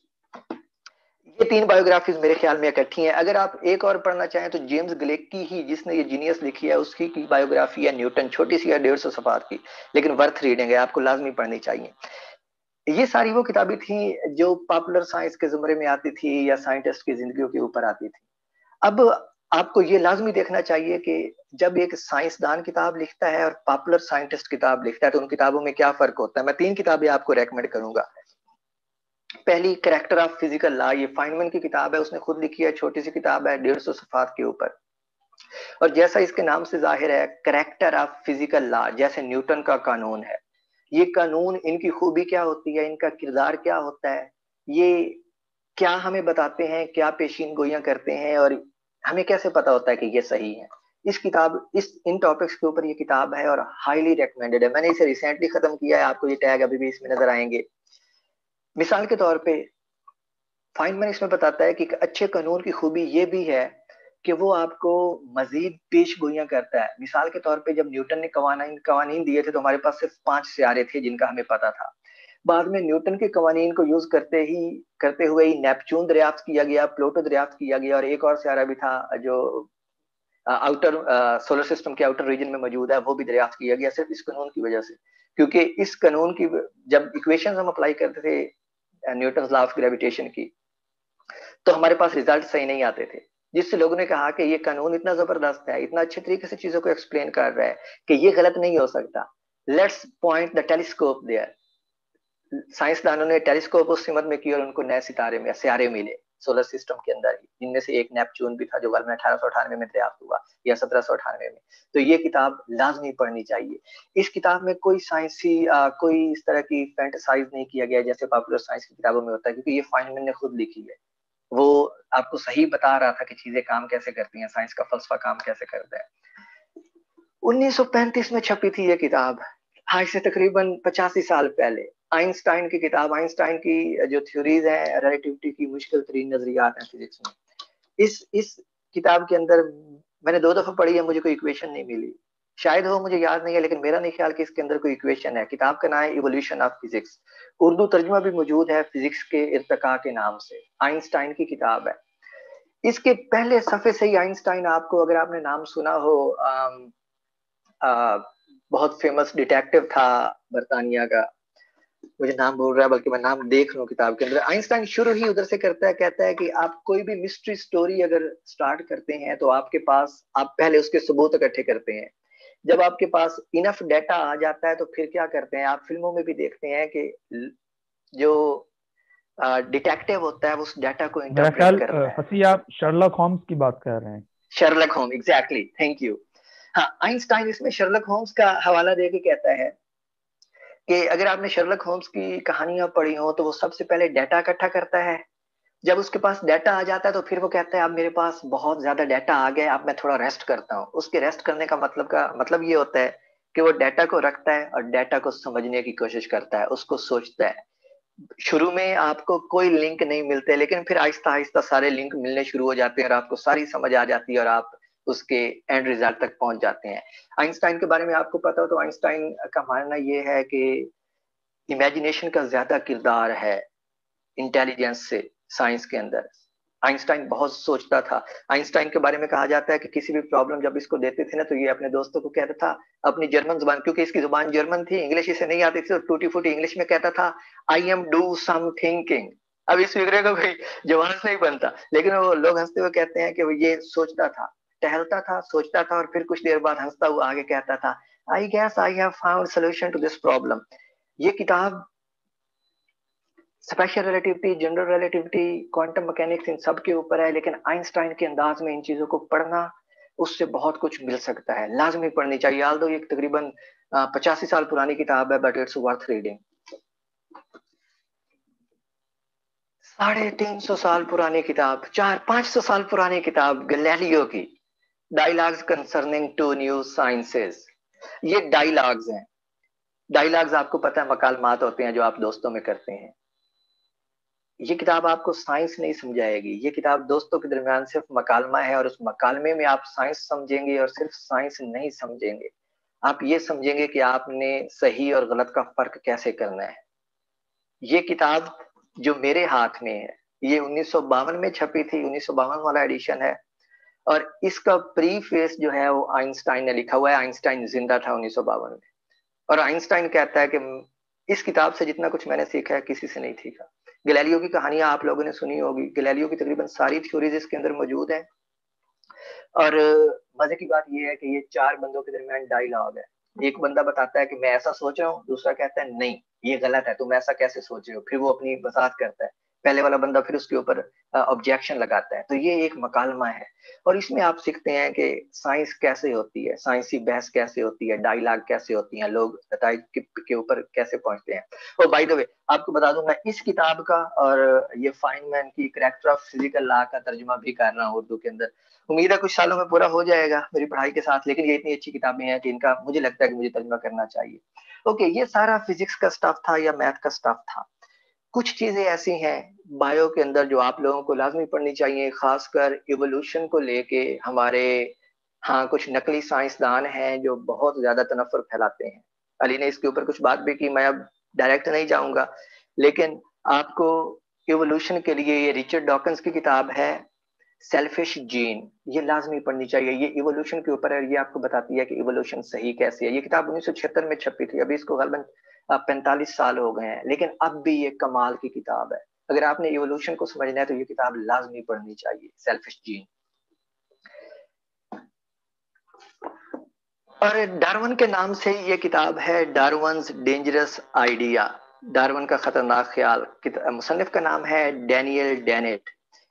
[SPEAKER 2] ये तीन बायोग्राफीज मेरे ख्याल में इकट्ठी हैं। अगर आप एक और पढ़ना चाहें तो जेम्स ग्लेक की ही, जिसने ये जीनियस लिखी है, उसकी की बायोग्राफी है न्यूटन, छोटी सी है 150 सफात की, लेकिन वर्थ रीडिंग है, आपको लाजमी पढ़नी चाहिए। ये सारी वो किताबें थी जो पॉपुलर साइंस के जुमरे में आती थी या साइंटिस्ट की जिंदगियों के ऊपर आती थी। अब आपको ये लाजमी देखना चाहिए कि जब एक साइंसदान किताब लिखता है और पॉपुलर साइंटिस्ट किताब लिखता है तो उन किताबों में क्या फर्क होता है। मैं तीन किताबें आपको रेकमेंड करूंगा। पहली करेक्टर ऑफ फिजिकल लॉ, ये फाइनमैन की किताब है, उसने खुद लिखी है, छोटी सी किताब है 150 सफात के ऊपर। और जैसा इसके नाम से जाहिर है, करेक्टर ऑफ फिजिकल लॉ, जैसे न्यूटन का कानून है, ये कानून, इनकी खूबी क्या होती है, इनका किरदार क्या होता है, ये क्या हमें बताते हैं, क्या पेशीन गोइयां करते हैं, और हमें कैसे पता होता है कि ये सही है। इस किताब, इस इन टॉपिक्स के ऊपर ये किताब है और हाईली रिकमेंडेड है। मैंने इसे रिसेंटली खत्म किया है, आपको ये टैग अभी भी इसमें नजर आएंगे। मिसाल के तौर पे फाइनमैन इसमें बताता है कि एक अच्छे कानून की खूबी ये भी है कि वो आपको मजीद पेश गोइयां करता है। मिसाल के तौर पे जब न्यूटन ने कवानीन कवानीन दिए थे तो हमारे पास सिर्फ 5 सियारे थे जिनका हमें पता था। बाद में न्यूटन के कवानीन को यूज करते हुए ही नेपच्यून दरियाफ्त किया गया, प्लूटो दरियाफ्त किया गया, और एक और सियारा भी था जो आउटर सोलर सिस्टम के आउटर रीजन में मौजूद है, वो भी दरियाफ्त किया गया सिर्फ इस कानून की वजह से। क्योंकि इस कानून की, जब इक्वेशन हम अप्लाई करते थे न्यूटन लॉ ऑफ ग्रेविटेशन की, तो हमारे पास रिजल्ट सही नहीं आते थे, जिससे लोगों ने कहा कि ये कानून इतना जबरदस्त है, इतना अच्छे तरीके से चीजों को एक्सप्लेन कर रहा है कि ये गलत नहीं हो सकता। Let's point the telescope there. साइंसदानों ने टेलीस्कोप उस सिमत में किया और उनको नए सितारे मिले सोलर सिस्टम के अंदर ही, जिनमें से एक नेपच्यून भी था जो वर्ल्ड में 1898 में दरियाफ्त हुआ, या 1798 में। तो ये किताब लाजमी पढ़नी चाहिए। इस किताब में कोई साइंसी कोई इस तरह की फैंटेसाइज नहीं किया गया जैसे पॉपुलर साइंस की किताबों में होता है, क्योंकि ये फाइनमैन ने खुद लिखी है। वो आपको सही बता रहा था कि चीजें काम कैसे करती हैं, साइंस का फलसफा काम कैसे करता है। 1935 में छपी थी ये किताब, आज से तकरीबन 85 साल पहले। आइंस्टाइन की किताब, आइंस्टाइन की जो थ्योरीज हैं रिलेटिविटी की, मुश्किल तरीन नजरियात हैं फिजिक्स में। इस किताब के अंदर मैंने 2 दफा पढ़ी है, मुझे कोई इक्वेशन नहीं मिली। शायद हो, मुझे याद नहीं है, लेकिन मेरा नहीं ख्याल कि इसके अंदर कोई इक्वेशन है। किताब का नाम है इवोल्यूशन ऑफ फिजिक्स। उर्दू तर्जुमा भी मौजूद है, फिजिक्स के इर्तका के नाम से। आइंस्टाइन की किताब है। इसके पहले सफे से ही आइंस्टाइन, आपको अगर आपने नाम सुना हो, आ, बहुत फेमस डिटेक्टिव था बरतानिया का, मुझे नाम भूल रहा है, बल्कि मैं नाम देख लूं किताब के अंदर। आइंस्टाइन शुरू ही उधर से करता है, कहता है कि आप कोई भी मिस्ट्री स्टोरी अगर स्टार्ट करते हैं तो आपके पास, आप पहले उसके सबूत इकट्ठे करते हैं। जब आपके पास इनफ डाटा आ जाता है तो फिर क्या करते हैं, आप फिल्मों में भी देखते हैं कि जो डिटेक्टिव होता है वो उस डाटा को
[SPEAKER 1] मेरा
[SPEAKER 2] इंटरप्रेट
[SPEAKER 1] ख्याल
[SPEAKER 2] करता है।
[SPEAKER 1] हंसी, आप शर्लक होम्स की बात कर रहे हैं।
[SPEAKER 2] Sherlock home, exactly, thank you. हाँ, आइंस्टाइन इसमें शर्लक होम्स का हवाला दे के कहता है कि अगर आपने शर्लक होम्स की कहानियां पढ़ी हो तो वो सबसे पहले डाटा इकट्ठा करता है। जब उसके पास डाटा आ जाता है तो फिर वो कहता है अब मेरे पास बहुत ज्यादा डाटा आ गया, अब मैं थोड़ा रेस्ट करता हूँ। उसके रेस्ट करने का मतलब ये होता है कि वो डाटा को रखता है और डाटा को समझने की कोशिश करता है, उसको सोचता है। शुरू में आपको कोई लिंक नहीं मिलते, लेकिन फिर आहिस्ता आहिस्ता सारे लिंक मिलने शुरू हो जाते हैं और आपको सारी समझ आ जाती है और आप उसके एंड रिजल्ट तक पहुंच जाते हैं। आइंस्टाइन के बारे में आपको पता हो तो आइंस्टाइन का मानना यह है कि इमेजिनेशन का ज्यादा किरदार है इंटेलिजेंस से साइंस के अंदर। आइंस्टाइन बहुत सोचता था। आइंस्टाइन के बारे में कहा जाता है कि किसी भी प्रॉब्लम जब इसको देते थे ना, तो ये अपने दोस्तों को कहता था अपनी जर्मन जुबान, क्योंकि इसकी जुबान जर्मन थी, इंग्लिश इसे नहीं आती थी, तो टूटी फूटी इंग्लिश में कहता था I am do some thinking. अब इस फिगरे का कोई जवाब नहीं बनता, लेकिन वो लोग हंसते हुए कहते हैं कि वो ये सोचता था, टहलता था, सोचता था, और फिर कुछ देर बाद हंसता हुआ आगे कहता था I guess I have found solution to this problem. ये किताब special relativity, general relativity, quantum mechanics, इन सब के ऊपर है, लेकिन आइंस्टाइन के अंदाज में इन चीजों को पढ़ना, उससे बहुत कुछ मिल सकता है, लाजमी पढ़नी चाहिए। आल्दो ये तकरीबन 85 साल पुरानी किताब है, बट इट्स वर्थ रीडिंग। 350 साल पुरानी किताब, 400-500 साल पुरानी किताब, गैलीलियो की dialogues concerning two new sciences. ये डायलॉग्स हैं। डायलॉग्स आपको पता है मकालमात होते हैं जो आप दोस्तों में करते हैं। ये किताब आपको साइंस नहीं समझाएगी, ये किताब दोस्तों के दरमियान सिर्फ मकालमा है, और उस मकालमे में आप साइंस समझेंगे, और सिर्फ साइंस नहीं समझेंगे, आप ये समझेंगे कि आपने सही और गलत का फर्क कैसे करना है। ये किताब जो मेरे हाथ में है, ये 1952 में छपी थी, 1952 वाला एडिशन है, और इसका प्रीफेस जो है वो आइंस्टाइन ने लिखा हुआ है। आइंस्टाइन जिंदा था 1952 में, और आइंस्टाइन कहता है कि इस किताब से जितना कुछ मैंने सीखा है किसी से नहीं सीखा। गैलीलियो की कहानियां आप लोगों ने सुनी होगी, गैलीलियो की तकरीबन सारी थ्योरीज इसके अंदर मौजूद है। और मजे की बात यह है कि ये 4 बंदों के दरमियान डायलॉग है। एक बंदा बताता है कि मैं ऐसा सोच रहा हूँ, दूसरा कहता है नहीं ये गलत है, तुम ऐसा कैसे सोच रहे हो, फिर वो अपनी वजाहत करता है, पहले वाला बंदा फिर उसके ऊपर ऑब्जेक्शन लगाता है। तो ये एक मकालमा है, और इसमें आप सीखते हैं कि साइंस कैसे होती है, साइंसी बहस कैसे होती है, डायलॉग कैसे होती है, लोग नताइज के ऊपर कैसे पहुंचते हैं। और बाय द वे आपको बता दूं, मैं इस किताब का और ये फाइनमैन की करैक्टर ऑफ फिजिकल लॉ का तर्जुमा भी कर रहा हूँ उर्दू के अंदर। उम्मीद है कुछ सालों में पूरा हो जाएगा मेरी पढ़ाई के साथ, लेकिन ये इतनी अच्छी किताबें हैं कि इनका मुझे लगता है कि मुझे तर्जुमा करना चाहिए। ओके, ये सारा फिजिक्स का स्टफ था या मैथ का स्टफ था। कुछ चीजें ऐसी हैं बायो के अंदर जो आप लोगों को लाजमी पढ़नी चाहिए, खासकर इवोल्यूशन को लेके। हमारे हाँ कुछ नकली साइंसदान हैं जो बहुत ज्यादा तनफर फैलाते हैं। अली ने इसके ऊपर कुछ बात भी की, मैं अब डायरेक्ट नहीं जाऊंगा, लेकिन आपको इवोल्यूशन के लिए ये रिचर्ड डॉकिंस की किताब है सेल्फिश जीन, ये लाजमी पढ़नी चाहिए। ये इवोल्यूशन के ऊपर है, ये आपको बताती है कि इवोल्यूशन सही कैसे है। ये किताब 1976 में छपी थी, अभी इसको गलबन 45 साल हो गए हैं, लेकिन अब भी ये कमाल की किताब है। अगर आपने इवोल्यूशन को समझना है तो ये किताब लाजमी पढ़नी चाहिए, सेल्फिश जीन। और डार्विन के नाम से ये किताब है, डार्विन्स डेंजरस आइडिया, डार्विन का खतरनाक ख्याल। मुसन्निफ का नाम है डैनियल डेनेट।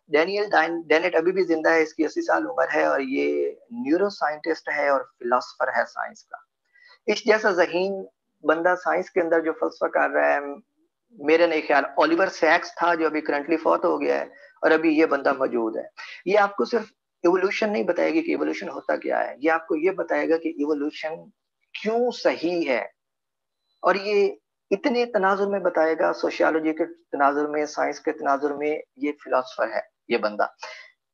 [SPEAKER 2] डैनियल डेनेट अभी भी जिंदा है, इसकी 80 साल उम्र है, और ये न्यूरो साइंटिस्ट है और फिलोसफर है साइंस का। इस जैसा जहीन बंदा साइंस के अंदर जो फलसफा कर रहा है, मेरे नहीं ख्याल ओलिवर सैक्स था जो अभी करंटली फौत हो गया है, और अभी ये बंदा मौजूद है। ये आपको सिर्फ इवोल्यूशन नहीं बताएगी कि इवोल्यूशन होता क्या है, ये आपको ये बताएगा कि इवोल्यूशन क्यों सही है, और ये इतने तनाजुर में बताएगा, सोशियोलॉजी के तनाजुर में, साइंस के तनाजुर में। ये फिलोसफर है ये बंदा।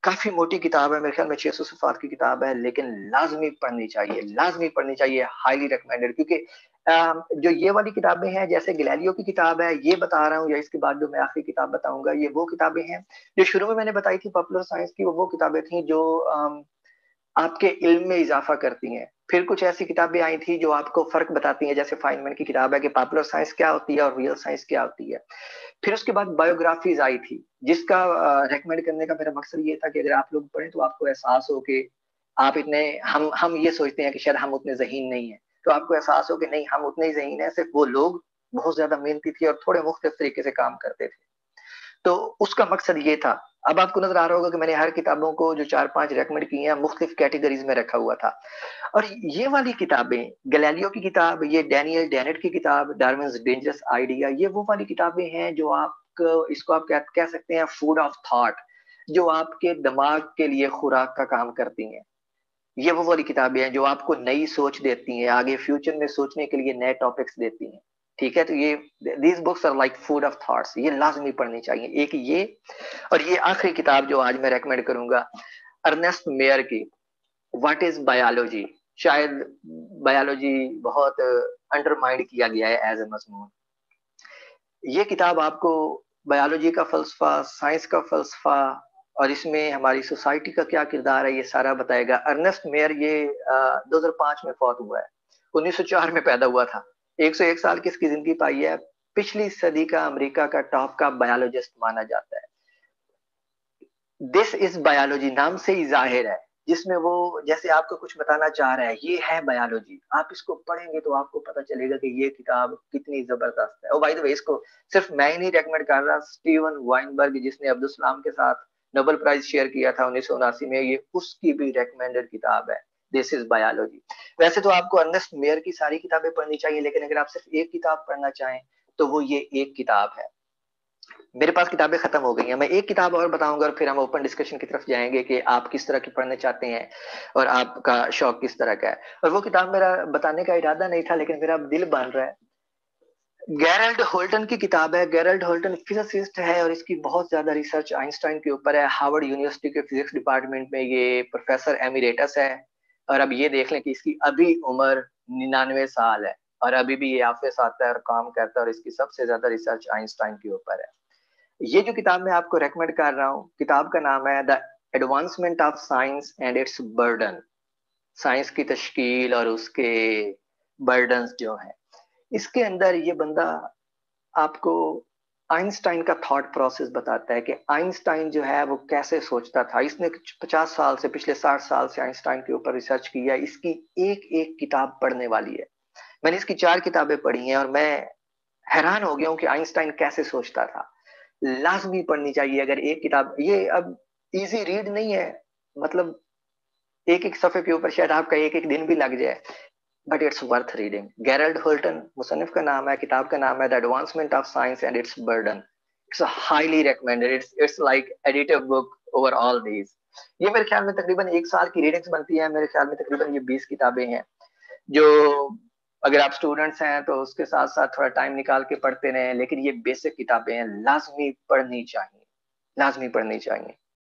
[SPEAKER 2] काफी मोटी किताब है, मेरे ख्याल में 600 सफ़ात की किताब है, लेकिन लाजमी पढ़नी चाहिए, लाजमी पढ़नी चाहिए, हाईली रिकमेंडेड। क्योंकि जो ये वाली किताबें हैं, जैसे गैलीलियो की किताब है ये बता रहा हूँ, या इसके बाद जो मैं आखिरी किताब बताऊंगा, ये वो किताबें हैं जो शुरू में मैंने बताई थी पॉपुलर साइंस की। वो किताबें थी जो आपके इल्म में इजाफा करती हैं। फिर कुछ ऐसी किताबें आई थी जो आपको फर्क बताती हैं, जैसे फाइनमैन की किताब है कि पॉपुलर साइंस क्या होती है और रियल साइंस क्या होती है। फिर उसके बाद बायोग्राफीज आई थी, जिसका रेकमेंड करने का मेरा मकसद ये था कि अगर आप लोग पढ़ें तो आपको एहसास हो कि आप इतने, हम ये सोचते हैं कि शायद हम उतने ज़हीन नहीं है, तो आपको एहसास हो कि नहीं, हम उतने ही ज़हीन है, सिर्फ वो लोग बहुत ज्यादा मेहनती थे और थोड़े मुख्तलिफ तरीके से काम करते थे। तो उसका मकसद ये था। अब आपको नजर आ रहा होगा कि मैंने हर किताबों को जो 4-5 रेकमेंड की हैं मुख्तलिफ कैटेगरीज में रखा हुआ था। और ये वाली किताबें, गैलीलियो की किताब, ये डैनियल डेनेट की किताब डार्विन्स डेंजरस आइडिया, ये वो वाली किताबें हैं जो आप इसको आप कह सकते हैं फूड ऑफ थॉट, जो आपके दिमाग के लिए खुराक का काम करती हैं। ये वो वाली किताबें हैं जो आपको नई सोच देती हैं, आगे फ्यूचर में सोचने के लिए नए टॉपिक्स देती हैं। ठीक है, तो ये these books are like food of thoughts, ये लाजमी पढ़नी चाहिए। एक ये, और ये आखिरी किताब जो आज मैं रेकमेंड करूंगा, अर्नेस्ट मेयर की व्हाट इज बायोलॉजी। शायद बायोलॉजी बहुत अंडरमाइंड किया गया है एज ए मजमून। ये किताब आपको बायोलॉजी का फलसफा, साइंस का फलसफा, और इसमें हमारी सोसाइटी का क्या किरदार है ये सारा बताएगा। अर्नेस्ट मेयर ये 2005 में फौत हुआ है, 1904 में पैदा हुआ था, 101 साल की इसकी जिंदगी पाई है। पिछली सदी का अमेरिका का टॉप का बायोलॉजिस्ट माना जाता है। दिस इज बायोलॉजी नाम से ही जाहिर है, जिसमें वो जैसे आपको कुछ बताना चाह रहा है, ये है बायोलॉजी। आप इसको पढ़ेंगे तो आपको पता चलेगा कि ये किताब कितनी जबरदस्त है। और बाय द वे, इसको सिर्फ मैं ही नहीं रेकमेंड कर रहा, स्टीवन वाइनबर्ग जिसने अब्दुल सलाम के साथ नोबेल प्राइज शेयर किया था 1979 में, ये उसकी भी रेकमेंडेड किताब है, दिस इज बायोलॉजी। वैसे तो आपको अर्नेस्ट मेयर की सारी किताबें पढ़नी चाहिए, लेकिन अगर आप सिर्फ एक किताब पढ़ना चाहें तो वो ये एक किताब है। मेरे पास किताबें खत्म हो गई हैं, मैं एक किताब और बताऊंगा और फिर हम ओपन डिस्कशन की तरफ जाएंगे कि आप किस तरह की पढ़ने चाहते हैं और आपका शौक किस तरह का है। और वो किताब मेरा बताने का इरादा नहीं था, लेकिन मेरा दिल बन रहा है। गेरल्ड होल्टन की किताब है। गेरल्ड होल्टन फिजिसिस्ट है और इसकी बहुत ज्यादा रिसर्च आइंस्टाइन के ऊपर है। हार्वर्ड यूनिवर्सिटी के फिजिक्स डिपार्टमेंट में ये प्रोफेसर एमिरेटस है। और अब ये देख लें कि इसकी अभी उम्र 99 साल है और अभी भी ये ऑफिस आता है और काम करता है, और इसकी सबसे ज्यादा रिसर्च आइंस्टाइन के ऊपर है। ये जो किताब मैं आपको रेकमेंड कर रहा हूँ, किताब का नाम है the advancement of science and its burden. Science की तश्कील और उसके बर्डन्स जो है। इसके अंदर ये बंदा आपको आइंस्टाइन का थॉट प्रोसेस बताता है कि आइंस्टाइन जो है वो कैसे सोचता था। इसने 50 साल से, पिछले 60 साल से आइंस्टाइन के ऊपर रिसर्च की है। इसकी एक एक किताब पढ़ने वाली है। मैंने इसकी 4 किताबें पढ़ी हैं और मैं हैरान हो गया हूँ कि आइंस्टाइन कैसे सोचता था। लाजमी पढ़नी चाहिए अगर एक किताब। ये अब इजी रीड नहीं है, मतलब एक एक सफे के ऊपर शायद आपका एक एक दिन भी लग जाए, but it's worth reading. Gerald Holton मुसन्निफ का नाम है, किताब का नाम है the advancement of science and its burden. It's highly recommended, it's like additive book over all these. ये मेरे ख्याल में तकरीबन 1 साल की रीडिंग्स बनती है। मेरे ख्याल में तकरीबन ये 20 किताबें हैं, जो अगर आप स्टूडेंट्स हैं तो उसके साथ साथ थोड़ा टाइम निकाल के पढ़ते रहें। लेकिन ये बेसिक किताबें हैं, लाजमी पढ़नी चाहिए, लाजमी पढ़नी चाहिए।